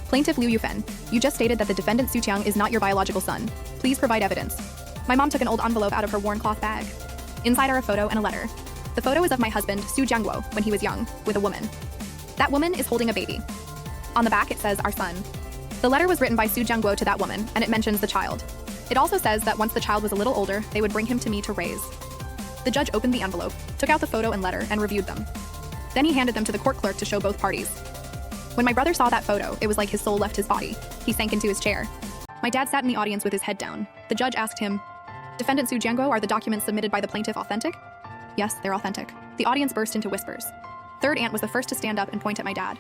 "Plaintiff Liu Yufeng, you just stated that the defendant Su Qiang is not your biological son. Please provide evidence." My mom took an old envelope out of her worn cloth bag. Inside are a photo and a letter. The photo is of my husband, Su Jianguo, when he was young, with a woman. That woman is holding a baby. On the back it says, "Our son." The letter was written by Su Jianguo to that woman, and it mentions the child. It also says that once the child was a little older, they would bring him to me to raise. The judge opened the envelope, took out the photo and letter, and reviewed them. Then he handed them to the court clerk to show both parties. When my brother saw that photo, it was like his soul left his body. He sank into his chair. My dad sat in the audience with his head down. The judge asked him, "Defendant Su Jianguo, are the documents submitted by the plaintiff authentic?" "Yes, they're authentic." The audience burst into whispers. Third aunt was the first to stand up and point at my dad.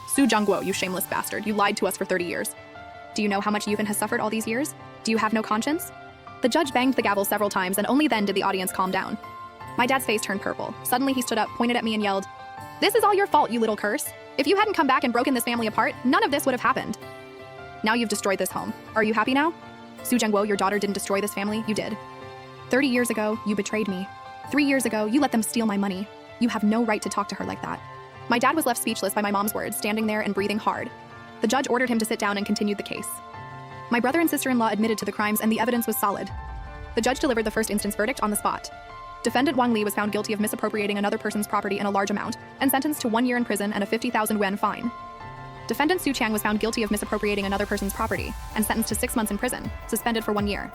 "Su Jianguo, you shameless bastard. You lied to us for 30 years. Do you know how much Yufeng has suffered all these years? Do you have no conscience?" The judge banged the gavel several times, and only then did the audience calm down. My dad's face turned purple. Suddenly he stood up, pointed at me, and yelled, "This is all your fault, you little curse. If you hadn't come back and broken this family apart, none of this would have happened. Now you've destroyed this home. Are you happy now? Su Jianguo, your daughter didn't destroy this family, you did. 30 years ago, you betrayed me. 3 years ago, you let them steal my money. You have no right to talk to her like that." My dad was left speechless by my mom's words, standing there and breathing hard. The judge ordered him to sit down and continued the case. My brother and sister-in-law admitted to the crimes, and the evidence was solid. The judge delivered the first instance verdict on the spot. Defendant Wang Li was found guilty of misappropriating another person's property in a large amount and sentenced to 1 year in prison and a 50,000 yuan fine. Defendant Su Qiang was found guilty of misappropriating another person's property and sentenced to 6 months in prison, suspended for 1 year.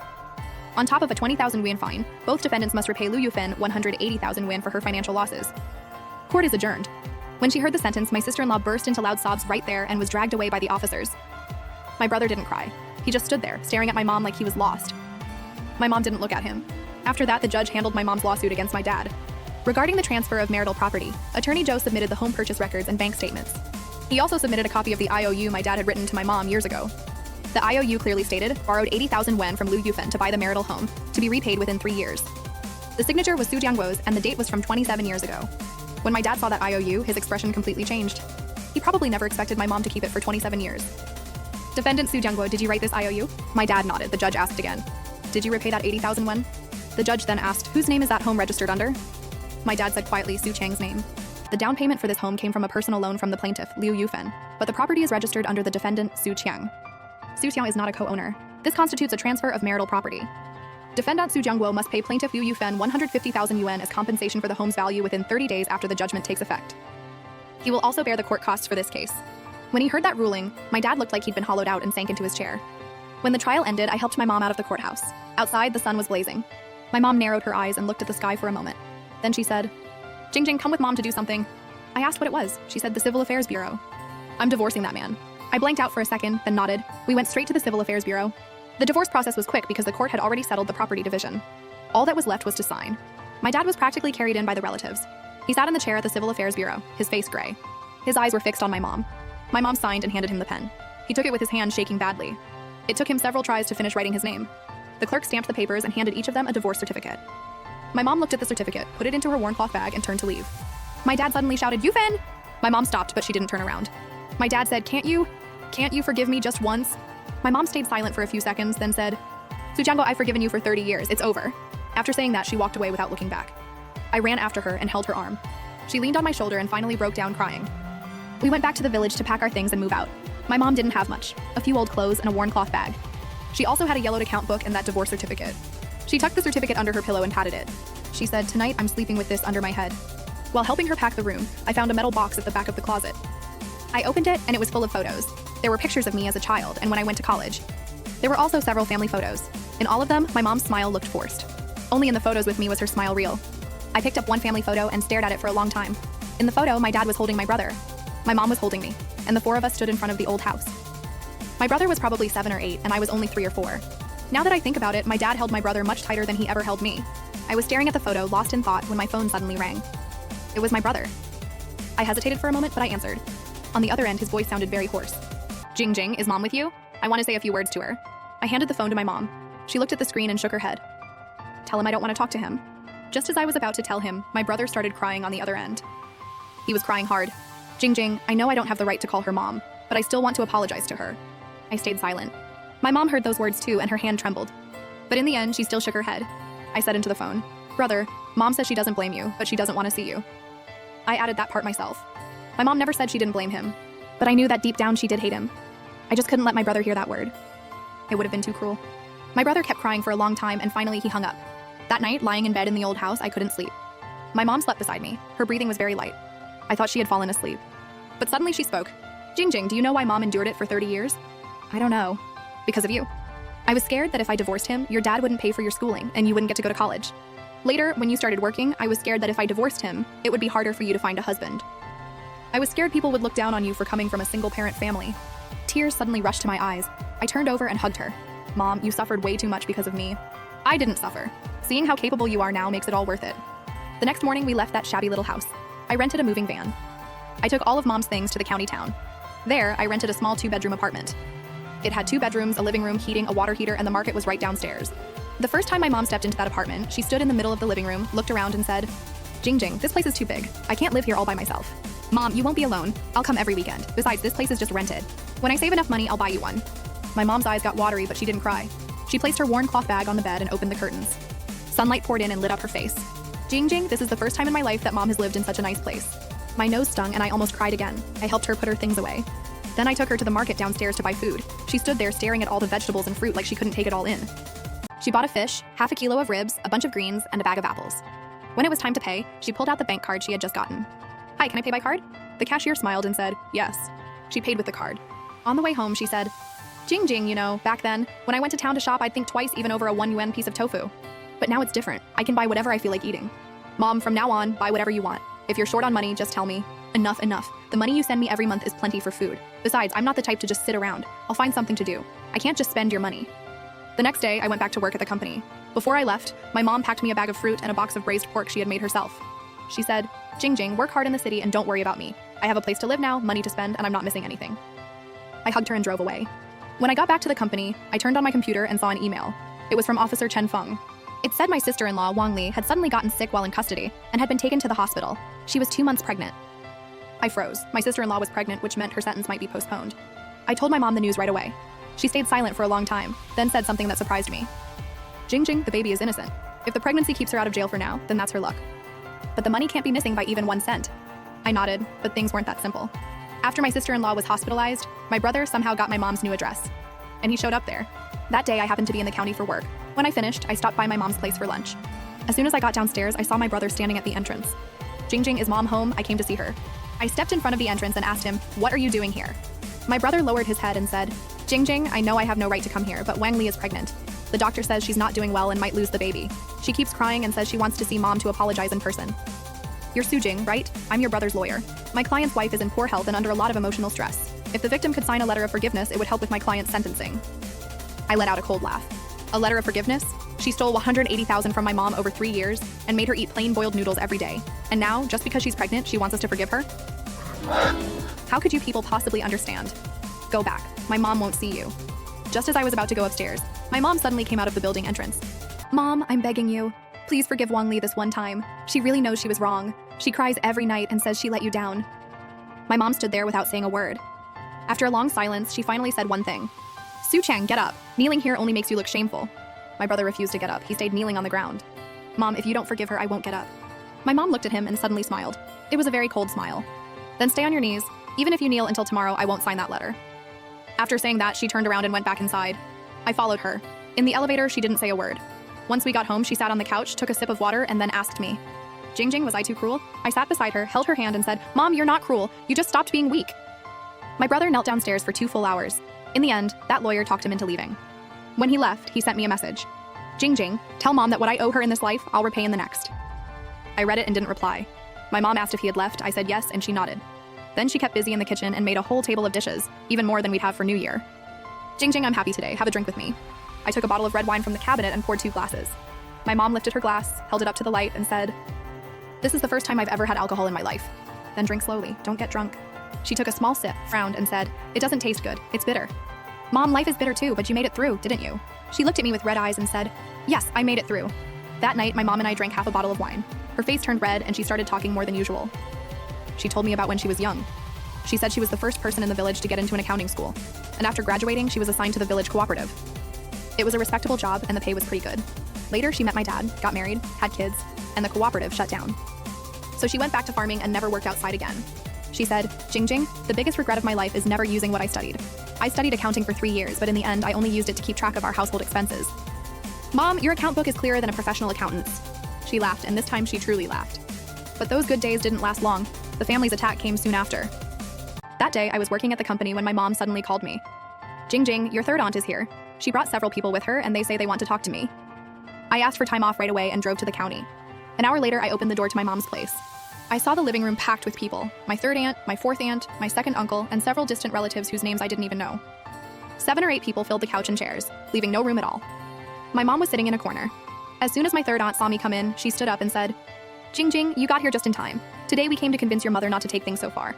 On top of a 20,000 yuan fine, both defendants must repay Liu Yufeng 180,000 yuan for her financial losses. Court is adjourned. When she heard the sentence, my sister-in-law burst into loud sobs right there and was dragged away by the officers. My brother didn't cry. He just stood there, staring at my mom like he was lost. My mom didn't look at him. After that, the judge handled my mom's lawsuit against my dad. Regarding the transfer of marital property, Attorney Joe submitted the home purchase records and bank statements. He also submitted a copy of the IOU my dad had written to my mom years ago. The IOU clearly stated, borrowed 80,000 yuan from Liu Yufeng to buy the marital home, to be repaid within 3 years. The signature was Su Jianguo's, and the date was from 27 years ago. When my dad saw that IOU, his expression completely changed. He probably never expected my mom to keep it for 27 years. "Defendant Su Jianguo, did you write this IOU?" My dad nodded. The judge asked again, "Did you repay that 80,000 yuan?" The judge then asked, "Whose name is that home registered under?" My dad said quietly, "Su Qiang's name." The down payment for this home came from a personal loan from the plaintiff, Liu Yufeng, but the property is registered under the defendant, Su Qiang. Su Qiang is not a co-owner. This constitutes a transfer of marital property. Defendant Su Jianguo must pay plaintiff Liu Yufeng 150,000 yuan as compensation for the home's value within 30 days after the judgment takes effect. He will also bear the court costs for this case. When he heard that ruling, my dad looked like he'd been hollowed out and sank into his chair. When the trial ended, I helped my mom out of the courthouse. Outside, the sun was blazing. My mom narrowed her eyes and looked at the sky for a moment. Then she said, "Jing Jing, come with mom to do something." I asked what it was. She said the Civil Affairs Bureau. "I'm divorcing that man." I blanked out for a second, then nodded. We went straight to the Civil Affairs Bureau. The divorce process was quick because the court had already settled the property division. All that was left was to sign. My dad was practically carried in by the relatives. He sat in the chair at the Civil Affairs Bureau, his face gray. His eyes were fixed on my mom. My mom signed and handed him the pen. He took it with his hand shaking badly. It took him several tries to finish writing his name. The clerk stamped the papers and handed each of them a divorce certificate. My mom looked at the certificate, put it into her worn cloth bag, and turned to leave. My dad suddenly shouted, "Yufeng!" My mom stopped, but she didn't turn around. My dad said, Can't you forgive me just once? My mom stayed silent for a few seconds, then said, Sujango, I've forgiven you for 30 years. It's over. After saying that, she walked away without looking back. I ran after her and held her arm. She leaned on my shoulder and finally broke down crying. We went back to the village to pack our things and move out. My mom didn't have much, a few old clothes and a worn cloth bag. She also had a yellowed account book and that divorce certificate. She tucked the certificate under her pillow and patted it. She said, Tonight I'm sleeping with this under my head. While helping her pack the room, I found a metal box at the back of the closet. I opened it and it was full of photos. There were pictures of me as a child and when I went to college. There were also several family photos. In all of them, my mom's smile looked forced. Only in the photos with me was her smile real. I picked up one family photo and stared at it for a long time. In the photo, my dad was holding my brother. My mom was holding me, and the four of us stood in front of the old house. My brother was probably 7 or 8, and I was only 3 or 4. Now that I think about it, my dad held my brother much tighter than he ever held me. I was staring at the photo, lost in thought, when my phone suddenly rang. It was my brother. I hesitated for a moment, but I answered. On the other end, his voice sounded very hoarse. Jing Jing, is mom with you? I want to say a few words to her. I handed the phone to my mom. She looked at the screen and shook her head. Tell him I don't want to talk to him. Just as I was about to tell him, my brother started crying on the other end. He was crying hard. Jing Jing, I know I don't have the right to call her mom, but I still want to apologize to her. I stayed silent. My mom heard those words too, and her hand trembled. But in the end, she still shook her head. I said into the phone, Brother, mom says she doesn't blame you, but she doesn't want to see you. I added that part myself. My mom never said she didn't blame him, but I knew that deep down she did hate him. I just couldn't let my brother hear that word. It would have been too cruel. My brother kept crying for a long time, and finally he hung up. That night, lying in bed in the old house, I couldn't sleep. My mom slept beside me. Her breathing was very light. I thought she had fallen asleep. But suddenly she spoke. Jing Jing, do you know why mom endured it for 30 years? I don't know. Because of you. I was scared that if I divorced him, your dad wouldn't pay for your schooling, and you wouldn't get to go to college. Later, when you started working, I was scared that if I divorced him, it would be harder for you to find a husband. I was scared people would look down on you for coming from a single-parent family. Tears suddenly rushed to my eyes. I turned over and hugged her. Mom, you suffered way too much because of me. I didn't suffer. Seeing how capable you are now makes it all worth it. The next morning, we left that shabby little house. I rented a moving van. I took all of mom's things to the county town. There, I rented a small 2-bedroom apartment. It had 2 bedrooms, a living room, heating, a water heater, and the market was right downstairs. The first time my mom stepped into that apartment, she stood in the middle of the living room, looked around, and said, Jing Jing, this place is too big. I can't live here all by myself. Mom, you won't be alone. I'll come every weekend. Besides, this place is just rented. When I save enough money, I'll buy you one. My mom's eyes got watery, but she didn't cry. She placed her worn cloth bag on the bed and opened the curtains. Sunlight poured in and lit up her face. Jing Jing, this is the first time in my life that mom has lived in such a nice place. My nose stung and I almost cried again. I helped her put her things away. Then I took her to the market downstairs to buy food. She stood there staring at all the vegetables and fruit like she couldn't take it all in. She bought a fish, half a kilo of ribs, a bunch of greens, and a bag of apples. When it was time to pay, she pulled out the bank card she had just gotten. Hi, can I pay by card? The cashier smiled and said, yes. She paid with the card. On the way home, she said, Jing Jing, you know, back then, when I went to town to shop, I'd think twice even over a 1 yuan piece of tofu. But now it's different. I can buy whatever I feel like eating. Mom, from now on, buy whatever you want. If you're short on money, just tell me. Enough, enough. The money you send me every month is plenty for food. Besides, I'm not the type to just sit around. I'll find something to do. I can't just spend your money. The next day, I went back to work at the company. Before I left, my mom packed me a bag of fruit and a box of braised pork she had made herself. She said, Jing Jing, work hard in the city and don't worry about me. I have a place to live now, money to spend, and I'm not missing anything. I hugged her and drove away. When I got back to the company, I turned on my computer and saw an email. It was from Officer Chen Feng. It said my sister-in-law, Wang Li, had suddenly gotten sick while in custody and had been taken to the hospital. She was 2 months pregnant. I froze. My sister-in-law was pregnant, which meant her sentence might be postponed. I told my mom the news right away. She stayed silent for a long time, then said something that surprised me. Jing Jing, the baby is innocent. If the pregnancy keeps her out of jail for now, then that's her luck. But the money can't be missing by even 1 cent. I nodded, but things weren't that simple. After my sister-in-law was hospitalized, my brother somehow got my mom's new address. And he showed up there. That day, I happened to be in the county for work. When I finished, I stopped by my mom's place for lunch. As soon as I got downstairs, I saw my brother standing at the entrance. Jing Jing, is mom home? I came to see her. I stepped in front of the entrance and asked him, what are you doing here? My brother lowered his head and said, Jing Jing, I know I have no right to come here, but Wang Li is pregnant. The doctor says she's not doing well and might lose the baby. She keeps crying and says she wants to see mom to apologize in person. You're Su Jing, right? I'm your brother's lawyer. My client's wife is in poor health and under a lot of emotional stress. If the victim could sign a letter of forgiveness, it would help with my client's sentencing. I let out a cold laugh. A letter of forgiveness? She stole 180,000 from my mom over 3 years and made her eat plain boiled noodles every day. And now, just because she's pregnant, she wants us to forgive her? How could you people possibly understand? Go back. My mom won't see you. Just as I was about to go upstairs, my mom suddenly came out of the building entrance. Mom, I'm begging you. Please forgive Wang Li this one time. She really knows she was wrong. She cries every night and says she let you down. My mom stood there without saying a word. After a long silence, she finally said one thing. Su Chang, get up. Kneeling here only makes you look shameful. My brother refused to get up. He stayed kneeling on the ground. Mom, if you don't forgive her, I won't get up. My mom looked at him and suddenly smiled. It was a very cold smile. Then stay on your knees. Even if you kneel until tomorrow, I won't sign that letter. After saying that, she turned around and went back inside. I followed her. In the elevator, she didn't say a word. Once we got home, she sat on the couch, took a sip of water, and then asked me, Jingjing, was I too cruel? I sat beside her, held her hand, and said, Mom, you're not cruel. You just stopped being weak. My brother knelt downstairs for 2 full hours. In the end, that lawyer talked him into leaving. When he left, he sent me a message. Jingjing, tell Mom that what I owe her in this life, I'll repay in the next. I read it and didn't reply. My mom asked if he had left. I said yes, and she nodded. Then she kept busy in the kitchen and made a whole table of dishes, even more than we'd have for New Year. Jingjing, I'm happy today. Have a drink with me. I took a bottle of red wine from the cabinet and poured 2 glasses. My mom lifted her glass, held it up to the light, and said, This is the first time I've ever had alcohol in my life. Then drink slowly. Don't get drunk. She took a small sip, frowned, and said, It doesn't taste good. It's bitter. Mom, life is bitter too, but you made it through, didn't you? She looked at me with red eyes and said, Yes, I made it through. That night, my mom and I drank half a bottle of wine. Her face turned red and she started talking more than usual. She told me about when she was young. She said she was the first person in the village to get into an accounting school, and after graduating, she was assigned to the village cooperative. It was a respectable job and the pay was pretty good. Later, she met my dad, got married, had kids, and the cooperative shut down. So she went back to farming and never worked outside again. She said, Jingjing, the biggest regret of my life is never using what I studied. I studied accounting for 3 years, but in the end, I only used it to keep track of our household expenses. Mom, your account book is clearer than a professional accountant's. She laughed, and this time she truly laughed. But those good days didn't last long. The family's attack came soon after. That day, I was working at the company when my mom suddenly called me. Jingjing, your third aunt is here. She brought several people with her, and they say they want to talk to me. I asked for time off right away and drove to the county. An hour later, I opened the door to my mom's place. I saw the living room packed with people. My third aunt, my fourth aunt, my second uncle, and several distant relatives whose names I didn't even know. 7 or 8 people filled the couch and chairs, leaving no room at all. My mom was sitting in a corner. As soon as my third aunt saw me come in, she stood up and said, Jingjing, you got here just in time. Today we came to convince your mother not to take things so far.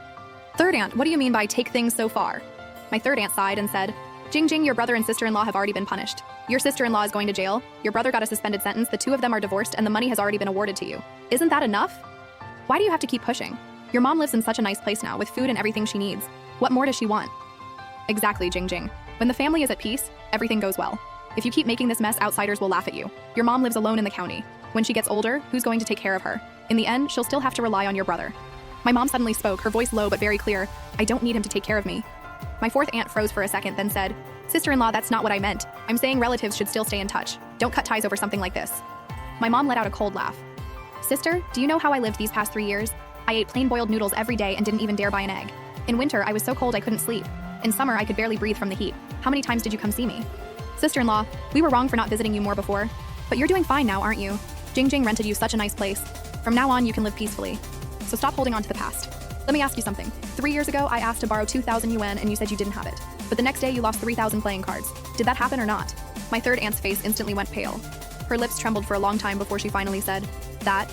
Third aunt, what do you mean by take things so far? My third aunt sighed and said, Jingjing, your brother and sister-in-law have already been punished. Your sister-in-law is going to jail, your brother got a suspended sentence, the 2 of them are divorced, and the money has already been awarded to you. Isn't that enough? Why do you have to keep pushing? Your mom lives in such a nice place now, with food and everything she needs. What more does she want? Exactly, Jingjing. When the family is at peace, everything goes well. If you keep making this mess, outsiders will laugh at you. Your mom lives alone in the county. When she gets older, who's going to take care of her? In the end, she'll still have to rely on your brother. My mom suddenly spoke, her voice low but very clear. I don't need him to take care of me. My fourth aunt froze for a second, then said, Sister-in-law, that's not what I meant. I'm saying relatives should still stay in touch. Don't cut ties over something like this. My mom let out a cold laugh. Sister, do you know how I lived these past 3 years? I ate plain boiled noodles every day and didn't even dare buy an egg. In winter, I was so cold I couldn't sleep. In summer, I could barely breathe from the heat. How many times did you come see me? Sister-in-law, we were wrong for not visiting you more before. But you're doing fine now, aren't you? Jingjing rented you such a nice place. From now on, you can live peacefully. So stop holding on to the past. Let me ask you something. 3 years ago, I asked to borrow 2,000 yuan and you said you didn't have it. But the next day, you lost 3,000 playing cards. Did that happen or not? My third aunt's face instantly went pale. Her lips trembled for a long time before she finally said, That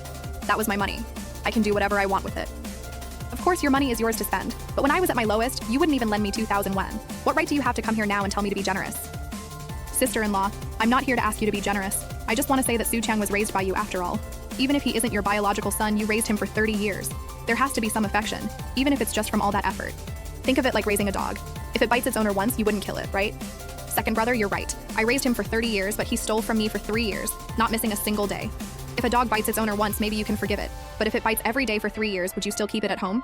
was my money. I can do whatever I want with it. Of course, your money is yours to spend. But when I was at my lowest, you wouldn't even lend me 2,000 yuan. What right do you have to come here now and tell me to be generous? Sister-in-law, I'm not here to ask you to be generous. I just want to say that Su Chang was raised by you after all. Even if he isn't your biological son, you raised him for 30 years. There has to be some affection, even if it's just from all that effort. Think of it like raising a dog. If it bites its owner once, you wouldn't kill it, right? Second brother, you're right. I raised him for 30 years, but he stole from me for 3 years, not missing a single day. If a dog bites its owner once, maybe you can forgive it. But if it bites every day for 3 years, would you still keep it at home?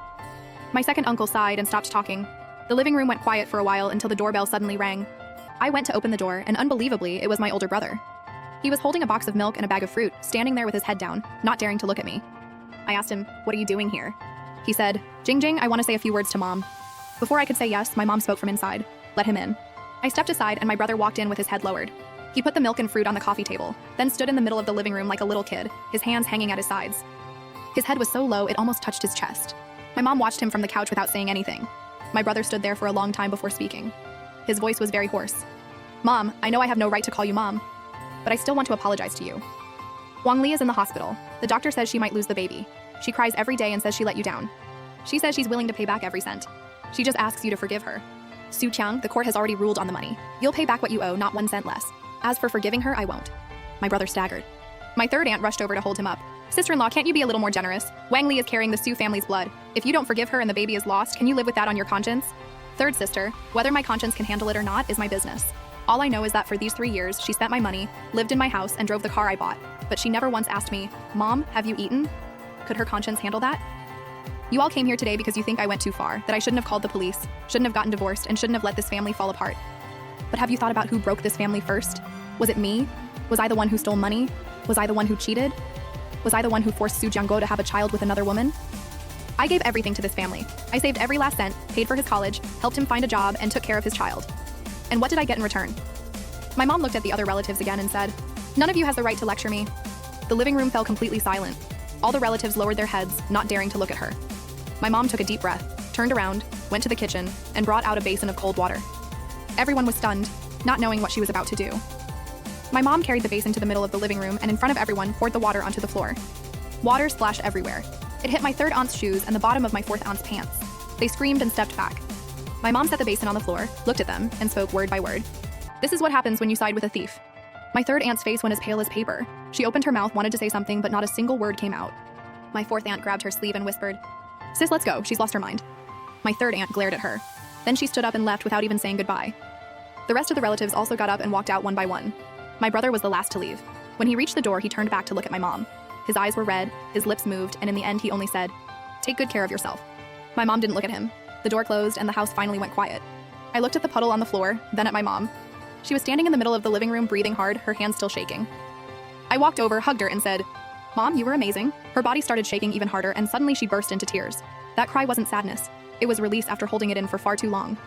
My second uncle sighed and stopped talking. The living room went quiet for a while until the doorbell suddenly rang. I went to open the door, and unbelievably, it was my older brother. He was holding a box of milk and a bag of fruit, standing there with his head down, not daring to look at me. I asked him, "What are you doing here?" He said, "Jingjing, I want to say a few words to Mom." Before I could say yes, my mom spoke from inside. Let him in. I stepped aside and my brother walked in with his head lowered. He put the milk and fruit on the coffee table, then stood in the middle of the living room like a little kid, his hands hanging at his sides. His head was so low it almost touched his chest. My mom watched him from the couch without saying anything. My brother stood there for a long time before speaking. His voice was very hoarse. "Mom, I know I have no right to call you Mom, but I still want to apologize to you. Wang Li is in the hospital. The doctor says she might lose the baby. She cries every day and says she let you down. She says she's willing to pay back every cent. She just asks you to forgive her. Su Chang, the court has already ruled on the money. You'll pay back what you owe, not 1 cent less. As for forgiving her, I won't." My brother staggered. My third aunt rushed over to hold him up. "Sister-in-law, can't you be a little more generous? Wang Li is carrying the Su family's blood. If you don't forgive her and the baby is lost, can you live with that on your conscience? Third sister, whether my conscience can handle it or not is my business. All I know is that for these 3 years, she spent my money, lived in my house, and drove the car I bought. But she never once asked me, Mom, have you eaten? Could her conscience handle that? You all came here today because you think I went too far, that I shouldn't have called the police, shouldn't have gotten divorced, and shouldn't have let this family fall apart. But have you thought about who broke this family first? Was it me? Was I the one who stole money? Was I the one who cheated? Was I the one who forced Su Jianggo to have a child with another woman? I gave everything to this family. I saved every last cent, paid for his college, helped him find a job, and took care of his child. And what did I get in return? My mom looked at the other relatives again and said, None of you has the right to lecture me. The living room fell completely silent. All the relatives lowered their heads, not daring to look at her. My mom took a deep breath, turned around, went to the kitchen, and brought out a basin of cold water. Everyone was stunned, not knowing what she was about to do. My mom carried the basin to the middle of the living room and in front of everyone poured the water onto the floor. Water splashed everywhere. It hit my third aunt's shoes and the bottom of my fourth aunt's pants. They screamed and stepped back. My mom set the basin on the floor, looked at them, and spoke word by word. This is what happens when you side with a thief. My third aunt's face went as pale as paper. She opened her mouth, wanted to say something, but not a single word came out. My fourth aunt grabbed her sleeve and whispered, Sis, let's go, she's lost her mind. My third aunt glared at her. Then she stood up and left without even saying goodbye. The rest of the relatives also got up and walked out one by one. My brother was the last to leave. When he reached the door, he turned back to look at my mom. His eyes were red, his lips moved, and in the end he only said, Take good care of yourself. My mom didn't look at him. The door closed and the house finally went quiet. I looked at the puddle on the floor, then at my mom. She was standing in the middle of the living room breathing hard, her hands still shaking. I walked over, hugged her, and said, Mom, you were amazing. Her body started shaking even harder and suddenly she burst into tears. That cry wasn't sadness. It was release after holding it in for far too long.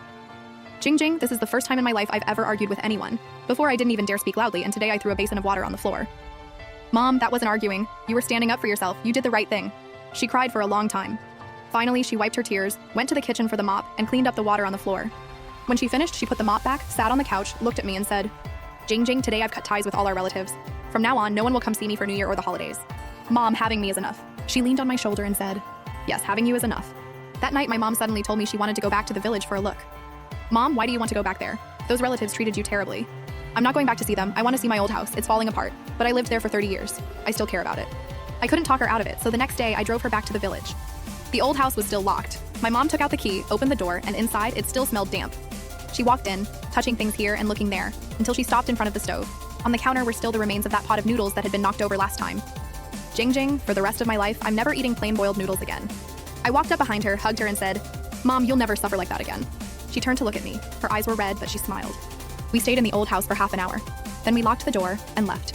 Jing, this is the first time in my life I've ever argued with anyone. Before I didn't even dare speak loudly and today I threw a basin of water on the floor. Mom, that wasn't arguing. You were standing up for yourself. You did the right thing. She cried for a long time. Finally, she wiped her tears, went to the kitchen for the mop, and cleaned up the water on the floor. When she finished, she put the mop back, sat on the couch, looked at me and said, Jing, today I've cut ties with all our relatives. From now on, no one will come see me for New Year or the holidays. Mom, having me is enough. She leaned on my shoulder and said, Yes, having you is enough. That night, my mom suddenly told me she wanted to go back to the village for a look. Mom, why do you want to go back there? Those relatives treated you terribly. I'm not going back to see them. I want to see my old house. It's falling apart. But I lived there for 30 years. I still care about it. I couldn't talk her out of it, so the next day I drove her back to the village. The old house was still locked. My mom took out the key, opened the door, and inside it still smelled damp. She walked in, touching things here and looking there, until she stopped in front of the stove. On the counter were still the remains of that pot of noodles that had been knocked over last time. Jing, for the rest of my life, I'm never eating plain boiled noodles again. I walked up behind her, hugged her, and said, Mom, you'll never suffer like that again. She turned to look at me. Her eyes were red, but she smiled. We stayed in the old house for half an hour. Then we locked the door and left.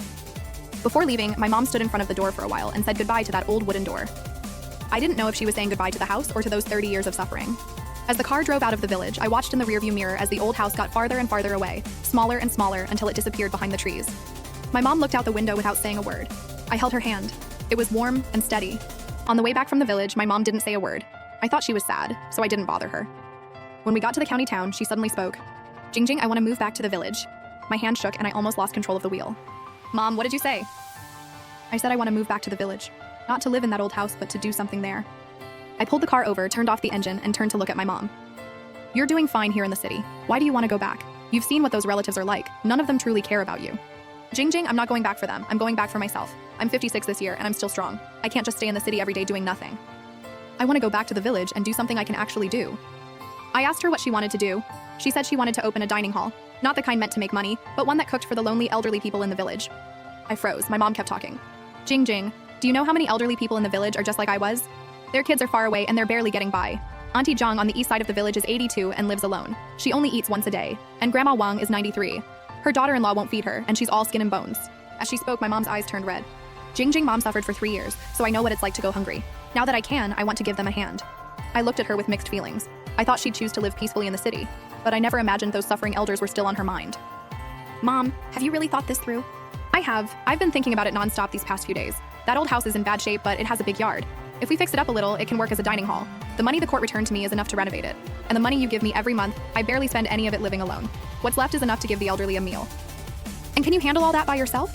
Before leaving, my mom stood in front of the door for a while and said goodbye to that old wooden door. I didn't know if she was saying goodbye to the house or to those 30 years of suffering. As the car drove out of the village, I watched in the rearview mirror as the old house got farther and farther away, smaller and smaller until it disappeared behind the trees. My mom looked out the window without saying a word. I held her hand. It was warm and steady. On the way back from the village, my mom didn't say a word. I thought she was sad, so I didn't bother her. When we got to the county town, she suddenly spoke. Jing, I want to move back to the village. My hand shook and I almost lost control of the wheel. Mom, what did you say? I said I want to move back to the village. Not to live in that old house, but to do something there. I pulled the car over, turned off the engine, and turned to look at my mom. You're doing fine here in the city. Why do you want to go back? You've seen what those relatives are like. None of them truly care about you. Jing, I'm not going back for them. I'm going back for myself. I'm 56 this year, and I'm still strong. I can't just stay in the city every day doing nothing. I want to go back to the village and do something I can actually do. I asked her what she wanted to do. She said she wanted to open a dining hall. Not the kind meant to make money, but one that cooked for the lonely elderly people in the village. I froze. My mom kept talking. Jing, do you know how many elderly people in the village are just like I was? Their kids are far away and they're barely getting by. Auntie Zhang on the east side of the village is 82 and lives alone. She only eats once a day. And Grandma Wang is 93. Her daughter-in-law won't feed her, and she's all skin and bones. As she spoke, my mom's eyes turned red. Jing, Mom suffered for 3 years, so I know what it's like to go hungry. Now that I can, I want to give them a hand. I looked at her with mixed feelings. I thought she'd choose to live peacefully in the city, but I never imagined those suffering elders were still on her mind. Mom, have you really thought this through? I have. I've been thinking about it nonstop these past few days. That old house is in bad shape, but it has a big yard. If we fix it up a little, it can work as a dining hall. The money the court returned to me is enough to renovate it. And the money you give me every month, I barely spend any of it living alone. What's left is enough to give the elderly a meal. And can you handle all that by yourself?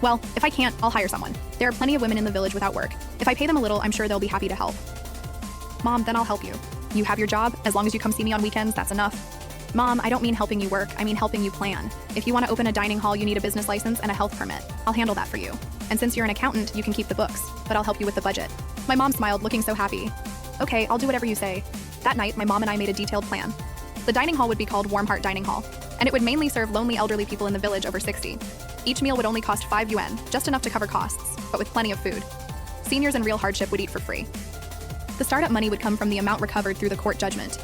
Well, if I can't, I'll hire someone. There are plenty of women in the village without work. If I pay them a little, I'm sure they'll be happy to help. Mom, then I'll help you. You have your job. As long as you come see me on weekends, that's enough. Mom, I don't mean helping you work. I mean helping you plan. If you want to open a dining hall, you need a business license and a health permit. I'll handle that for you. And since you're an accountant, you can keep the books, but I'll help you with the budget. My mom smiled, looking so happy. Okay, I'll do whatever you say. That night, my mom and I made a detailed plan. The dining hall would be called Warm Heart Dining Hall, and it would mainly serve lonely elderly people in the village over 60. Each meal would only cost 5 yuan, just enough to cover costs, but with plenty of food. Seniors in real hardship would eat for free. The startup money would come from the amount recovered through the court judgment.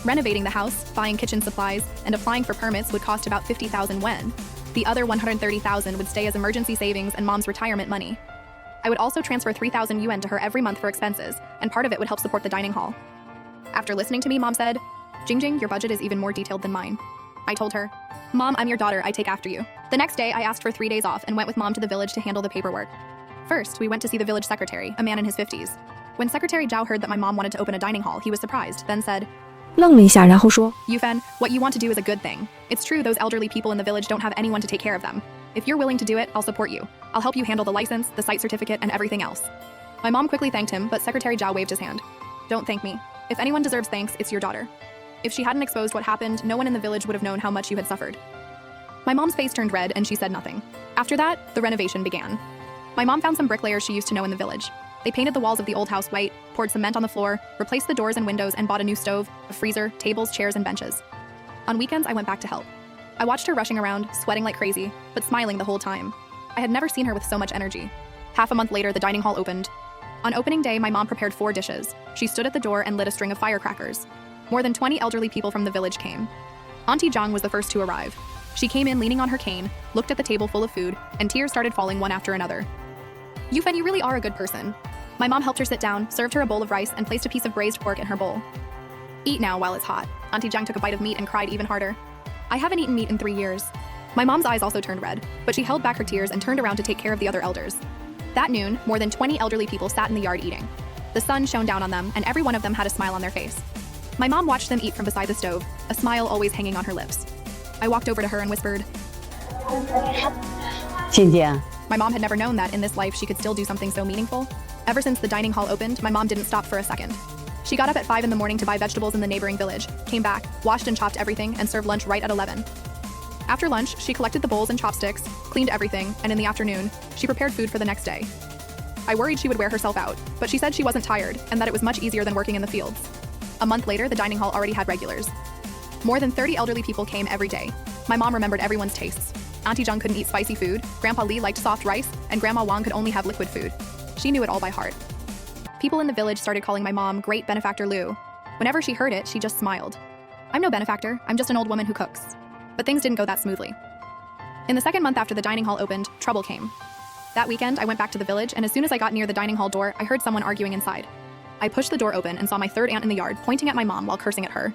Renovating the house, buying kitchen supplies, and applying for permits would cost about 50,000 yuan. The other 130,000 would stay as emergency savings and mom's retirement money. I would also transfer 3,000 yuan to her every month for expenses, and part of it would help support the dining hall. After listening to me, mom said, Jingjing, your budget is even more detailed than mine. I told her, Mom, I'm your daughter, I take after you. The next day, I asked for 3 days off and went with mom to the village to handle the paperwork. First, we went to see the village secretary, a man in his 50s. When Secretary Zhao heard that my mom wanted to open a dining hall, he was surprised, then said, 愣了一下，然后说 Yufen, what you want to do is a good thing. It's true those elderly people in the village don't have anyone to take care of them. If you're willing to do it, I'll support you. I'll help you handle the license, the site certificate, and everything else. My mom quickly thanked him, but Secretary Zhao waved his hand. Don't thank me. If anyone deserves thanks, it's your daughter. If she hadn't exposed what happened, no one in the village would have known how much you had suffered. My mom's face turned red and she said nothing. After that, the renovation began. My mom found some bricklayers she used to know in the village. They painted the walls of the old house white, poured cement on the floor, replaced the doors and windows, and bought a new stove, a freezer, tables, chairs, and benches. On weekends, I went back to help. I watched her rushing around, sweating like crazy, but smiling the whole time. I had never seen her with so much energy. Half a month later, the dining hall opened. On opening day, my mom prepared 4 dishes. She stood at the door and lit a string of firecrackers. More than 20 elderly people from the village came. Auntie Zhang was the first to arrive. She came in leaning on her cane, looked at the table full of food, and tears started falling one after another. Yufen, you really are a good person. My mom helped her sit down, served her a bowl of rice, and placed a piece of braised pork in her bowl. Eat now while it's hot. Auntie Zhang took a bite of meat and cried even harder. I haven't eaten meat in 3 years. My mom's eyes also turned red, but she held back her tears and turned around to take care of the other elders. That noon, more than 20 elderly people sat in the yard eating. The sun shone down on them, and every one of them had a smile on their face. My mom watched them eat from beside the stove, a smile always hanging on her lips. I walked over to her and whispered, 姐姐 My mom had never known that in this life she could still do something so meaningful. Ever since the dining hall opened, my mom didn't stop for a second. She got up at 5 in the morning to buy vegetables in the neighboring village, came back, washed and chopped everything, and served lunch right at 11. After lunch, she collected the bowls and chopsticks, cleaned everything, and in the afternoon, she prepared food for the next day. I worried she would wear herself out, but she said she wasn't tired and that it was much easier than working in the fields. A month later, the dining hall already had regulars. More than 30 elderly people came every day. My mom remembered everyone's tastes. Auntie Zhang couldn't eat spicy food, Grandpa Li liked soft rice, and Grandma Wang could only have liquid food. She knew it all by heart. People in the village started calling my mom Great Benefactor Lu. Whenever she heard it, she just smiled. I'm no benefactor, I'm just an old woman who cooks. But things didn't go that smoothly. In the second month after the dining hall opened, trouble came. That weekend, I went back to the village, and as soon as I got near the dining hall door, I heard someone arguing inside. I pushed the door open and saw my third aunt in the yard, pointing at my mom while cursing at her.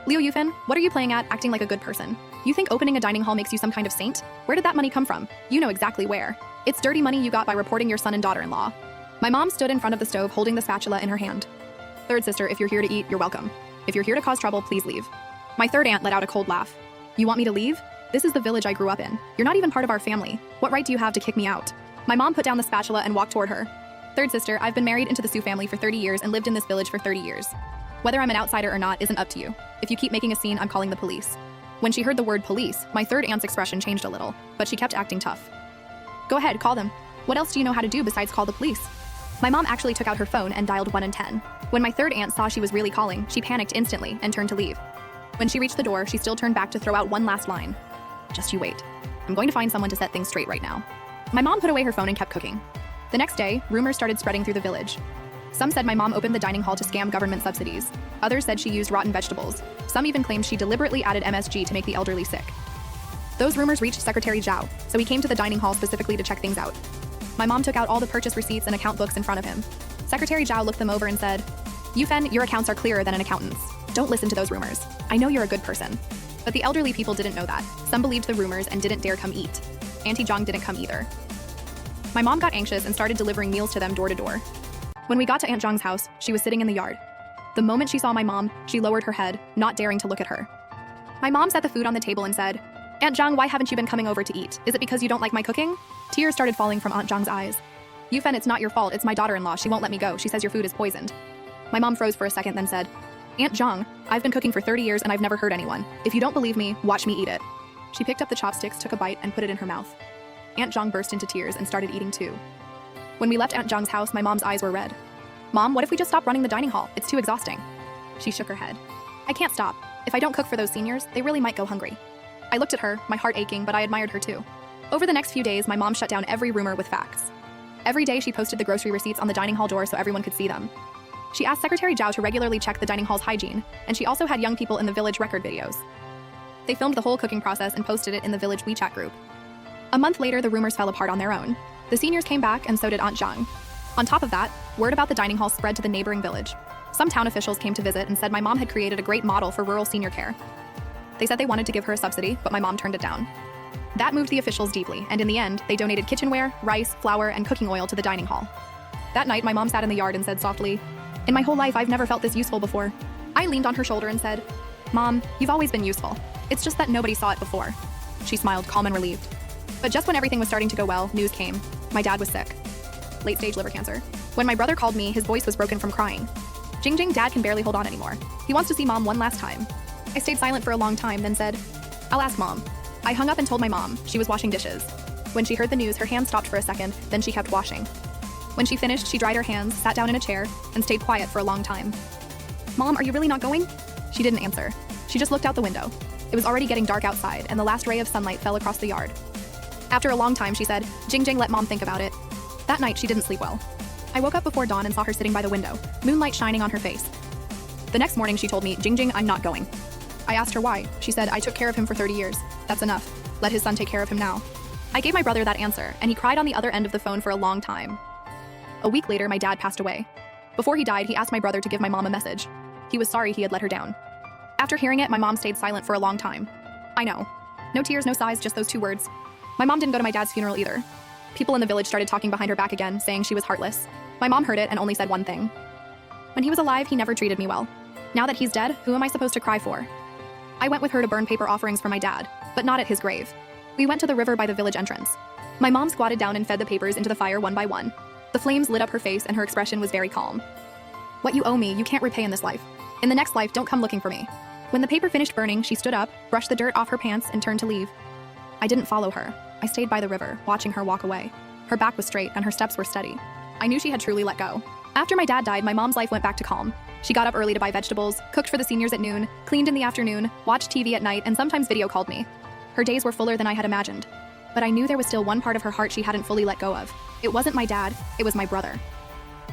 Liu Yufen, what are you playing at, acting like a good person? You think opening a dining hall makes you some kind of saint? Where did that money come from? You know exactly where. It's dirty money you got by reporting your son and daughter-in-law. My mom stood in front of the stove holding the spatula in her hand. Third sister, if you're here to eat, you're welcome. If you're here to cause trouble, please leave. My third aunt let out a cold laugh. You want me to leave? This is the village I grew up in. You're not even part of our family. What right do you have to kick me out? My mom put down the spatula and walked toward her. Third sister, I've been married into the Su family for 30 years and lived in this village for 30 years. Whether I'm an outsider or not isn't up to you. If you keep making a scene, I'm calling the police. When she heard the word police, my third aunt's expression changed a little, but she kept acting tough. Go ahead, call them. What else do you know how to do besides call the police? My mom actually took out her phone and dialed 110. When my third aunt saw she was really calling, she panicked instantly and turned to leave. When she reached the door, she still turned back to throw out one last line. Just you wait. I'm going to find someone to set things straight right now. My mom put away her phone and kept cooking. The next day, rumors started spreading through the village. Some said my mom opened the dining hall to scam government subsidies. Others said she used rotten vegetables. Some even claimed she deliberately added MSG to make the elderly sick. Those rumors reached Secretary Zhao, so he came to the dining hall specifically to check things out. My mom took out all the purchase receipts and account books in front of him. Secretary Zhao looked them over and said, Yufen, your accounts are clearer than an accountant's. Don't listen to those rumors. I know you're a good person. But the elderly people didn't know that. Some believed the rumors and didn't dare come eat. Auntie Zhang didn't come either. My mom got anxious and started delivering meals to them door to door. When we got to Aunt Zhang's house, she was sitting in the yard. The moment she saw my mom, she lowered her head, not daring to look at her. My mom set the food on the table and said, Aunt Zhang, why haven't you been coming over to eat? Is it because you don't like my cooking? Tears started falling from Aunt Zhang's eyes. Yufen, it's not your fault, it's my daughter-in-law. She won't let me go. She says your food is poisoned. My mom froze for a second, then said, Aunt Zhang, I've been cooking for 30 years and I've never hurt anyone. If you don't believe me, watch me eat it. She picked up the chopsticks, took a bite, and put it in her mouth. Aunt Zhang burst into tears and started eating too. When we left Aunt Zhang's house, my mom's eyes were red. Mom, what if we just stop running the dining hall? It's too exhausting. She shook her head. I can't stop. If I don't cook for those seniors, they really might go hungry. I looked at her, my heart aching, but I admired her too. Over the next few days, my mom shut down every rumor with facts. Every day, she posted the grocery receipts on the dining hall door so everyone could see them. She asked Secretary Zhao to regularly check the dining hall's hygiene, and she also had young people in the village record videos. They filmed the whole cooking process and posted it in the village WeChat group. A month later, the rumors fell apart on their own. The seniors came back, and so did Aunt Zhang. On top of that, word about the dining hall spread to the neighboring village. Some town officials came to visit and said my mom had created a great model for rural senior care. They said they wanted to give her a subsidy, but my mom turned it down. That moved the officials deeply, and in the end, they donated kitchenware, rice, flour, and cooking oil to the dining hall. That night, my mom sat in the yard and said softly, "In my whole life, I've never felt this useful before." I leaned on her shoulder and said, "Mom, you've always been useful. It's just that nobody saw it before." She smiled, calm and relieved. But just when everything was starting to go well, news came. My dad was sick. Late-stage liver cancer. When my brother called me, his voice was broken from crying. Jingjing, Dad can barely hold on anymore. He wants to see Mom one last time. I stayed silent for a long time, then said, "I'll ask Mom." I hung up and told my mom. She was washing dishes. When she heard the news, her hand stopped for a second, then she kept washing. When she finished, she dried her hands, sat down in a chair, and stayed quiet for a long time. "Mom, are you really not going?" She didn't answer. She just looked out the window. It was already getting dark outside, and the last ray of sunlight fell across the yard. After a long time, she said, "Jingjing, let Mom think about it." That night, she didn't sleep well. I woke up before dawn and saw her sitting by the window, moonlight shining on her face. The next morning, she told me, "Jingjing, I'm not going." I asked her why. She said, "I took care of him for 30 years. That's enough. Let his son take care of him now." I gave my brother that answer, and he cried on the other end of the phone for a long time. A week later, my dad passed away. Before he died, he asked my brother to give my mom a message. He was sorry he had let her down. After hearing it, my mom stayed silent for a long time. I know. No tears, no sighs, just those two words. My mom didn't go to my dad's funeral either. People in the village started talking behind her back again, saying she was heartless. My mom heard it and only said one thing. When he was alive, he never treated me well. Now that he's dead, who am I supposed to cry for? I went with her to burn paper offerings for my dad, but not at his grave. We went to the river by the village entrance. My mom squatted down and fed the papers into the fire one by one. The flames lit up her face and her expression was very calm. "What you owe me, you can't repay in this life. In the next life, don't come looking for me." When the paper finished burning, she stood up, brushed the dirt off her pants, and turned to leave. I didn't follow her. I stayed by the river, watching her walk away. Her back was straight and her steps were steady. I knew she had truly let go. After my dad died, my mom's life went back to calm. She got up early to buy vegetables, cooked for the seniors at noon, cleaned in the afternoon, watched TV at night, and sometimes video called me. Her days were fuller than I had imagined. But I knew there was still one part of her heart she hadn't fully let go of. It wasn't my dad, it was my brother.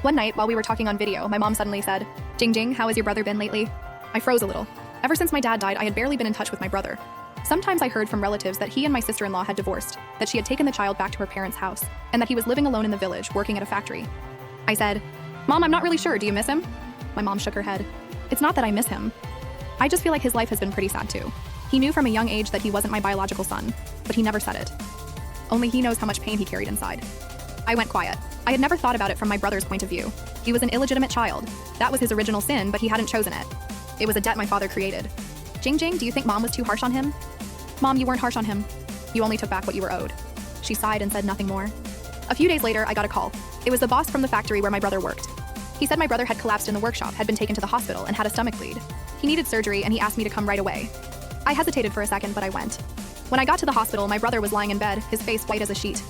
One night, while we were talking on video, my mom suddenly said, "Jingjing, how has your brother been lately?" I froze a little. Ever since my dad died, I had barely been in touch with my brother. Sometimes I heard from relatives that he and my sister-in-law had divorced, that she had taken the child back to her parents' house, and that he was living alone in the village, working at a factory. I said, "Mom, I'm not really sure. Do you miss him?" My mom shook her head. "It's not that I miss him. I just feel like his life has been pretty sad too. He knew from a young age that he wasn't my biological son, but he never said it. Only he knows how much pain he carried inside." I went quiet. I had never thought about it from my brother's point of view. He was an illegitimate child. That was his original sin, but he hadn't chosen it. It was a debt my father created. "Jingjing, do you think Mom was too harsh on him?" "Mom, you weren't harsh on him. You only took back what you were owed." She sighed and said nothing more. A few days later, I got a call. It was the boss from the factory where my brother worked. He said my brother had collapsed in the workshop, had been taken to the hospital, and had a stomach bleed. He needed surgery, and he asked me to come right away. I hesitated for a second, but I went. When I got to the hospital, my brother was lying in bed, his face white as a sheet.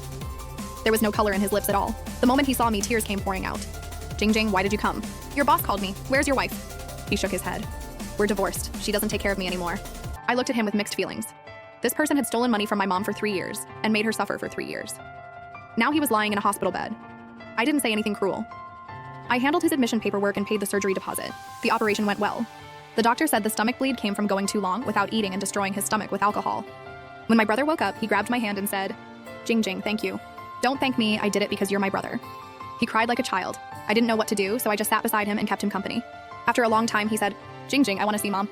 There was no color in his lips at all. The moment he saw me, tears came pouring out. "Jingjing, why did you come?" "Your boss called me. Where's your wife?" He shook his head. "We're divorced. She doesn't take care of me anymore." I looked at him with mixed feelings. This person had stolen money from my mom for 3 years, and made her suffer for 3 years. Now he was lying in a hospital bed. I didn't say anything cruel. I handled his admission paperwork and paid the surgery deposit. The operation went well. The doctor said the stomach bleed came from going too long without eating and destroying his stomach with alcohol. When my brother woke up, he grabbed my hand and said, "Jingjing, thank you. Don't thank me, I did it because you're my brother." He cried like a child. I didn't know what to do, so I just sat beside him and kept him company. After a long time, he said, "Jingjing, I want to see Mom."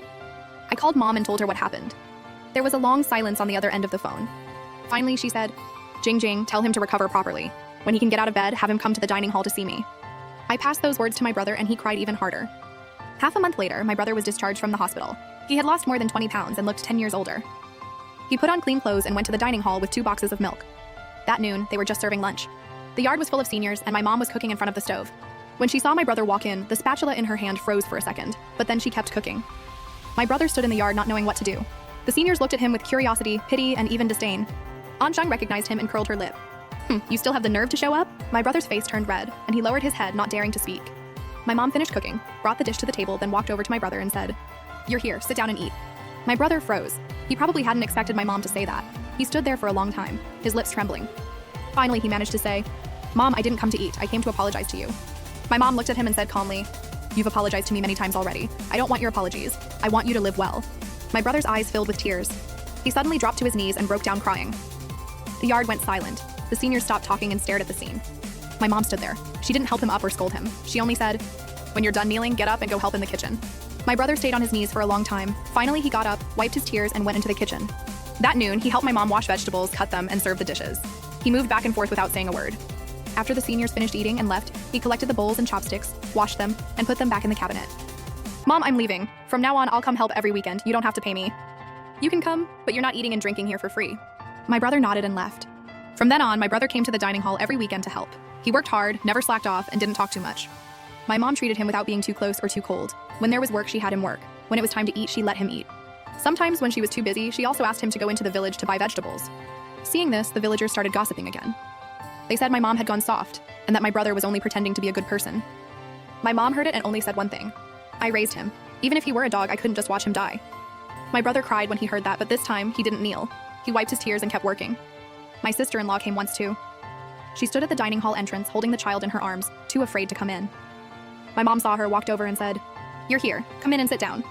I called Mom and told her what happened. There was a long silence on the other end of the phone. Finally, she said, "Jingjing, tell him to recover properly. When he can get out of bed, have him come to the dining hall to see me." I passed those words to my brother and he cried even harder. Half a month later, my brother was discharged from the hospital. He had lost more than 20 pounds and looked 10 years older. He put on clean clothes and went to the dining hall with 2 boxes of milk. That noon, they were just serving lunch. The yard was full of seniors and my mom was cooking in front of the stove. When she saw my brother walk in, the spatula in her hand froze for a second, but then she kept cooking. My brother stood in the yard not knowing what to do. The seniors looked at him with curiosity, pity, and even disdain. Aunt Zhang recognized him and curled her lip. You still have the nerve to show up?" My brother's face turned red, and he lowered his head, not daring to speak. My mom finished cooking, brought the dish to the table, then walked over to my brother and said, "You're here, sit down and eat." My brother froze. He probably hadn't expected my mom to say that. He stood there for a long time, his lips trembling. Finally, he managed to say, "Mom, I didn't come to eat. I came to apologize to you." My mom looked at him and said calmly, "You've apologized to me many times already. I don't want your apologies. I want you to live well." My brother's eyes filled with tears. He suddenly dropped to his knees and broke down crying. The yard went silent. The seniors stopped talking and stared at the scene. My mom stood there. She didn't help him up or scold him. She only said, "When you're done kneeling, get up and go help in the kitchen." My brother stayed on his knees for a long time. Finally, he got up, wiped his tears, and went into the kitchen. That noon, he helped my mom wash vegetables, cut them, and serve the dishes. He moved back and forth without saying a word. After the seniors finished eating and left, he collected the bowls and chopsticks, washed them, and put them back in the cabinet. "Mom, I'm leaving. From now on, I'll come help every weekend. You don't have to pay me." "You can come, but you're not eating and drinking here for free." My brother nodded and left. From then on, my brother came to the dining hall every weekend to help. He worked hard, never slacked off, and didn't talk too much. My mom treated him without being too close or too cold. When there was work, she had him work. When it was time to eat, she let him eat. Sometimes, when she was too busy, she also asked him to go into the village to buy vegetables. Seeing this, the villagers started gossiping again. They said my mom had gone soft, and that my brother was only pretending to be a good person. My mom heard it and only said one thing: "I raised him. Even if he were a dog, I couldn't just watch him die." My brother cried when he heard that, but this time, he didn't kneel. He wiped his tears and kept working. My sister-in-law came once too. She stood at the dining hall entrance, holding the child in her arms, too afraid to come in. My mom saw her, walked over and said, "You're here. Come in and sit down."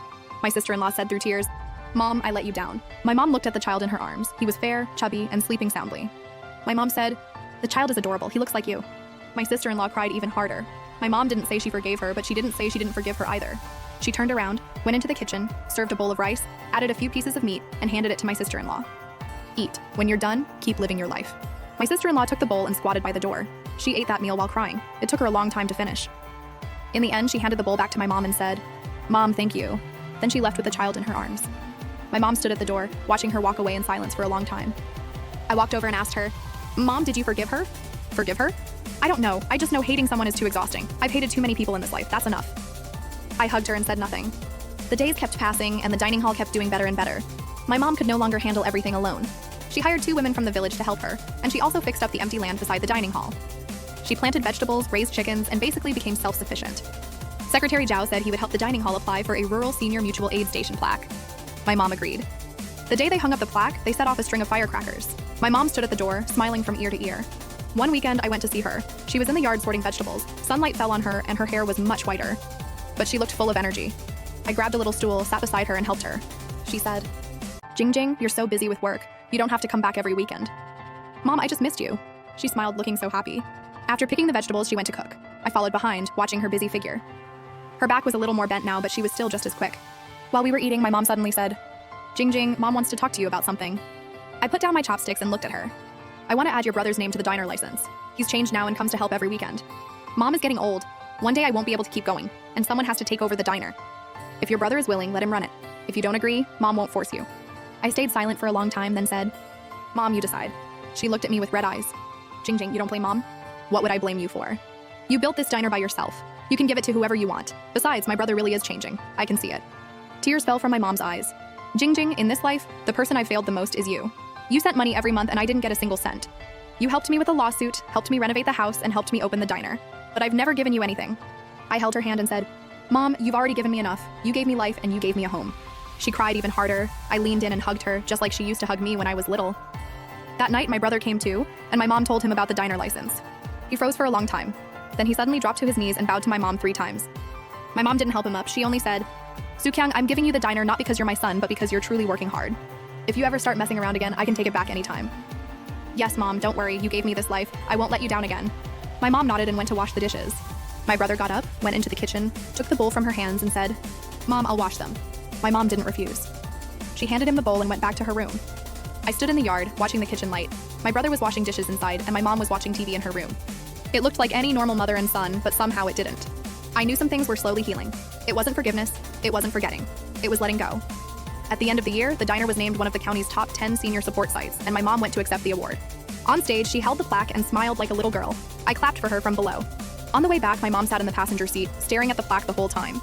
My sister-in-law said through tears, "Mom, I let you down." My mom looked at the child in her arms. He was fair, chubby, and sleeping soundly. My mom said, "The child is adorable. He looks like you." My sister-in-law cried even harder. My mom didn't say she forgave her, but she didn't say she didn't forgive her either. She turned around, went into the kitchen, served a bowl of rice, added a few pieces of meat, and handed it to my sister-in-law. "Eat. When you're done, keep living your life." My sister-in-law took the bowl and squatted by the door. She ate that meal while crying. It took her a long time to finish. In the end, she handed the bowl back to my mom and said, "Mom, thank you." Then she left with the child in her arms. My mom stood at the door, watching her walk away in silence for a long time. I walked over and asked her, "Mom, did you forgive her?" "Forgive her? I don't know. I just know hating someone is too exhausting. I've hated too many people in this life. That's enough." I hugged her and said nothing. The days kept passing, and the dining hall kept doing better and better. My mom could no longer handle everything alone. She hired 2 women from the village to help her, and she also fixed up the empty land beside the dining hall. She planted vegetables, raised chickens, and basically became self-sufficient. Secretary Zhao said he would help the dining hall apply for a rural senior mutual aid station plaque. My mom agreed. The day they hung up the plaque, they set off a string of firecrackers. My mom stood at the door, smiling from ear to ear. One weekend, I went to see her. She was in the yard sorting vegetables. Sunlight fell on her, and her hair was much whiter. But she looked full of energy. I grabbed a little stool, sat beside her, and helped her. She said, "Jingjing, you're so busy with work. You don't have to come back every weekend." "Mom, I just missed you." She smiled, looking so happy. After picking the vegetables, she went to cook. I followed behind, watching her busy figure. Her back was a little more bent now, but she was still just as quick. While we were eating, my mom suddenly said, "Jingjing, Mom wants to talk to you about something." I put down my chopsticks and looked at her. "I want to add your brother's name to the diner license. He's changed now and comes to help every weekend. Mom is getting old. One day I won't be able to keep going, and someone has to take over the diner. If your brother is willing, let him run it. If you don't agree, Mom won't force you." I stayed silent for a long time, then said, "Mom, you decide." She looked at me with red eyes. "Jingjing, you don't blame Mom? What would I blame you for? You built this diner by yourself. You can give it to whoever you want. Besides, my brother really is changing. I can see it." Tears fell from my mom's eyes. "Jingjing, in this life, the person I failed the most is you. You sent money every month and I didn't get a single cent. You helped me with a lawsuit, helped me renovate the house, and helped me open the diner. But I've never given you anything." I held her hand and said, "Mom, you've already given me enough. You gave me life and you gave me a home." She cried even harder. I leaned in and hugged her, just like she used to hug me when I was little. That night, my brother came too, and my mom told him about the diner license. He froze for a long time. Then he suddenly dropped to his knees and bowed to my mom 3 times. My mom didn't help him up. She only said, "Sukyang, I'm giving you the diner not because you're my son, but because you're truly working hard. If you ever start messing around again, I can take it back anytime." "Yes, Mom, don't worry. You gave me this life. I won't let you down again." My mom nodded and went to wash the dishes. My brother got up, went into the kitchen, took the bowl from her hands and said, "Mom, I'll wash them." My mom didn't refuse. She handed him the bowl and went back to her room. I stood in the yard, watching the kitchen light. My brother was washing dishes inside, and my mom was watching TV in her room. It looked like any normal mother and son, but somehow it didn't. I knew some things were slowly healing. It wasn't forgiveness. It wasn't forgetting. It was letting go. At the end of the year, the diner was named one of the county's top 10 senior support sites, and my mom went to accept the award. On stage, she held the plaque and smiled like a little girl. I clapped for her from below. On the way back, my mom sat in the passenger seat, staring at the plaque the whole time.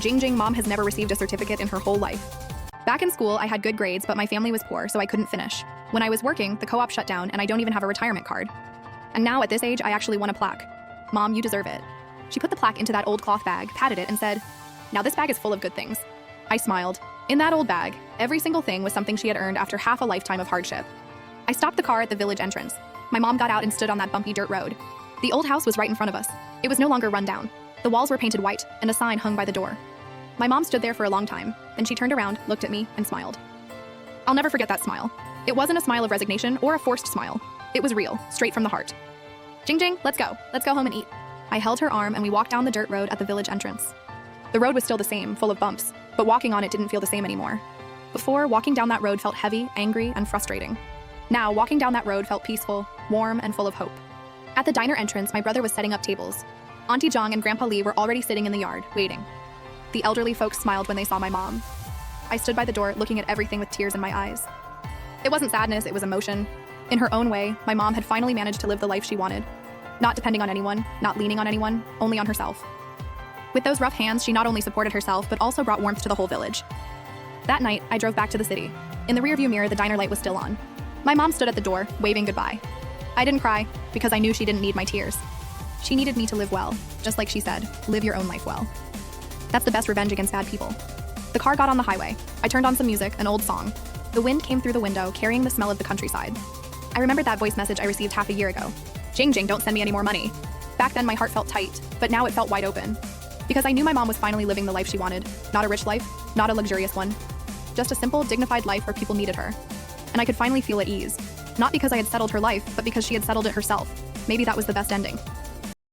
Jingjing, Mom has never received a certificate in her whole life. Back in school, I had good grades, but my family was poor, so I couldn't finish. When I was working, the co-op shut down, and I don't even have a retirement card. And now, at this age, I actually won a plaque. Mom, you deserve it. She put the plaque into that old cloth bag, patted it, and said, "Now this bag is full of good things." I smiled. In that old bag, every single thing was something she had earned after half a lifetime of hardship. I stopped the car at the village entrance. My mom got out and stood on that bumpy dirt road. The old house was right in front of us. It was no longer run down. The walls were painted white, and a sign hung by the door. My mom stood there for a long time, then she turned around, looked at me, and smiled. I'll never forget that smile. It wasn't a smile of resignation or a forced smile. It was real, straight from the heart. "Jing Jing, let's go. Let's go home and eat." I held her arm and we walked down the dirt road at the village entrance. The road was still the same, full of bumps, but walking on it didn't feel the same anymore. Before, walking down that road felt heavy, angry, and frustrating. Now, walking down that road felt peaceful, warm, and full of hope. At the diner entrance, my brother was setting up tables. Auntie Zhang and Grandpa Li were already sitting in the yard, waiting. The elderly folks smiled when they saw my mom. I stood by the door, looking at everything with tears in my eyes. It wasn't sadness, it was emotion. In her own way, my mom had finally managed to live the life she wanted. Not depending on anyone, not leaning on anyone, only on herself. With those rough hands, she not only supported herself, but also brought warmth to the whole village. That night, I drove back to the city. In the rearview mirror, the diner light was still on. My mom stood at the door, waving goodbye. I didn't cry, because I knew she didn't need my tears. She needed me to live well, just like she said, live your own life well. That's the best revenge against bad people. The car got on the highway. I turned on some music, an old song. The wind came through the window, carrying the smell of the countryside. I remembered that voice message I received half a year ago. "Jing Jing, don't send me any more money." Back then, my heart felt tight, but now it felt wide open. Because I knew my mom was finally living the life she wanted. Not a rich life, not a luxurious one. Just a simple, dignified life where people needed her. And I could finally feel at ease. Not because I had settled her life, but because she had settled it herself. Maybe that was the best ending.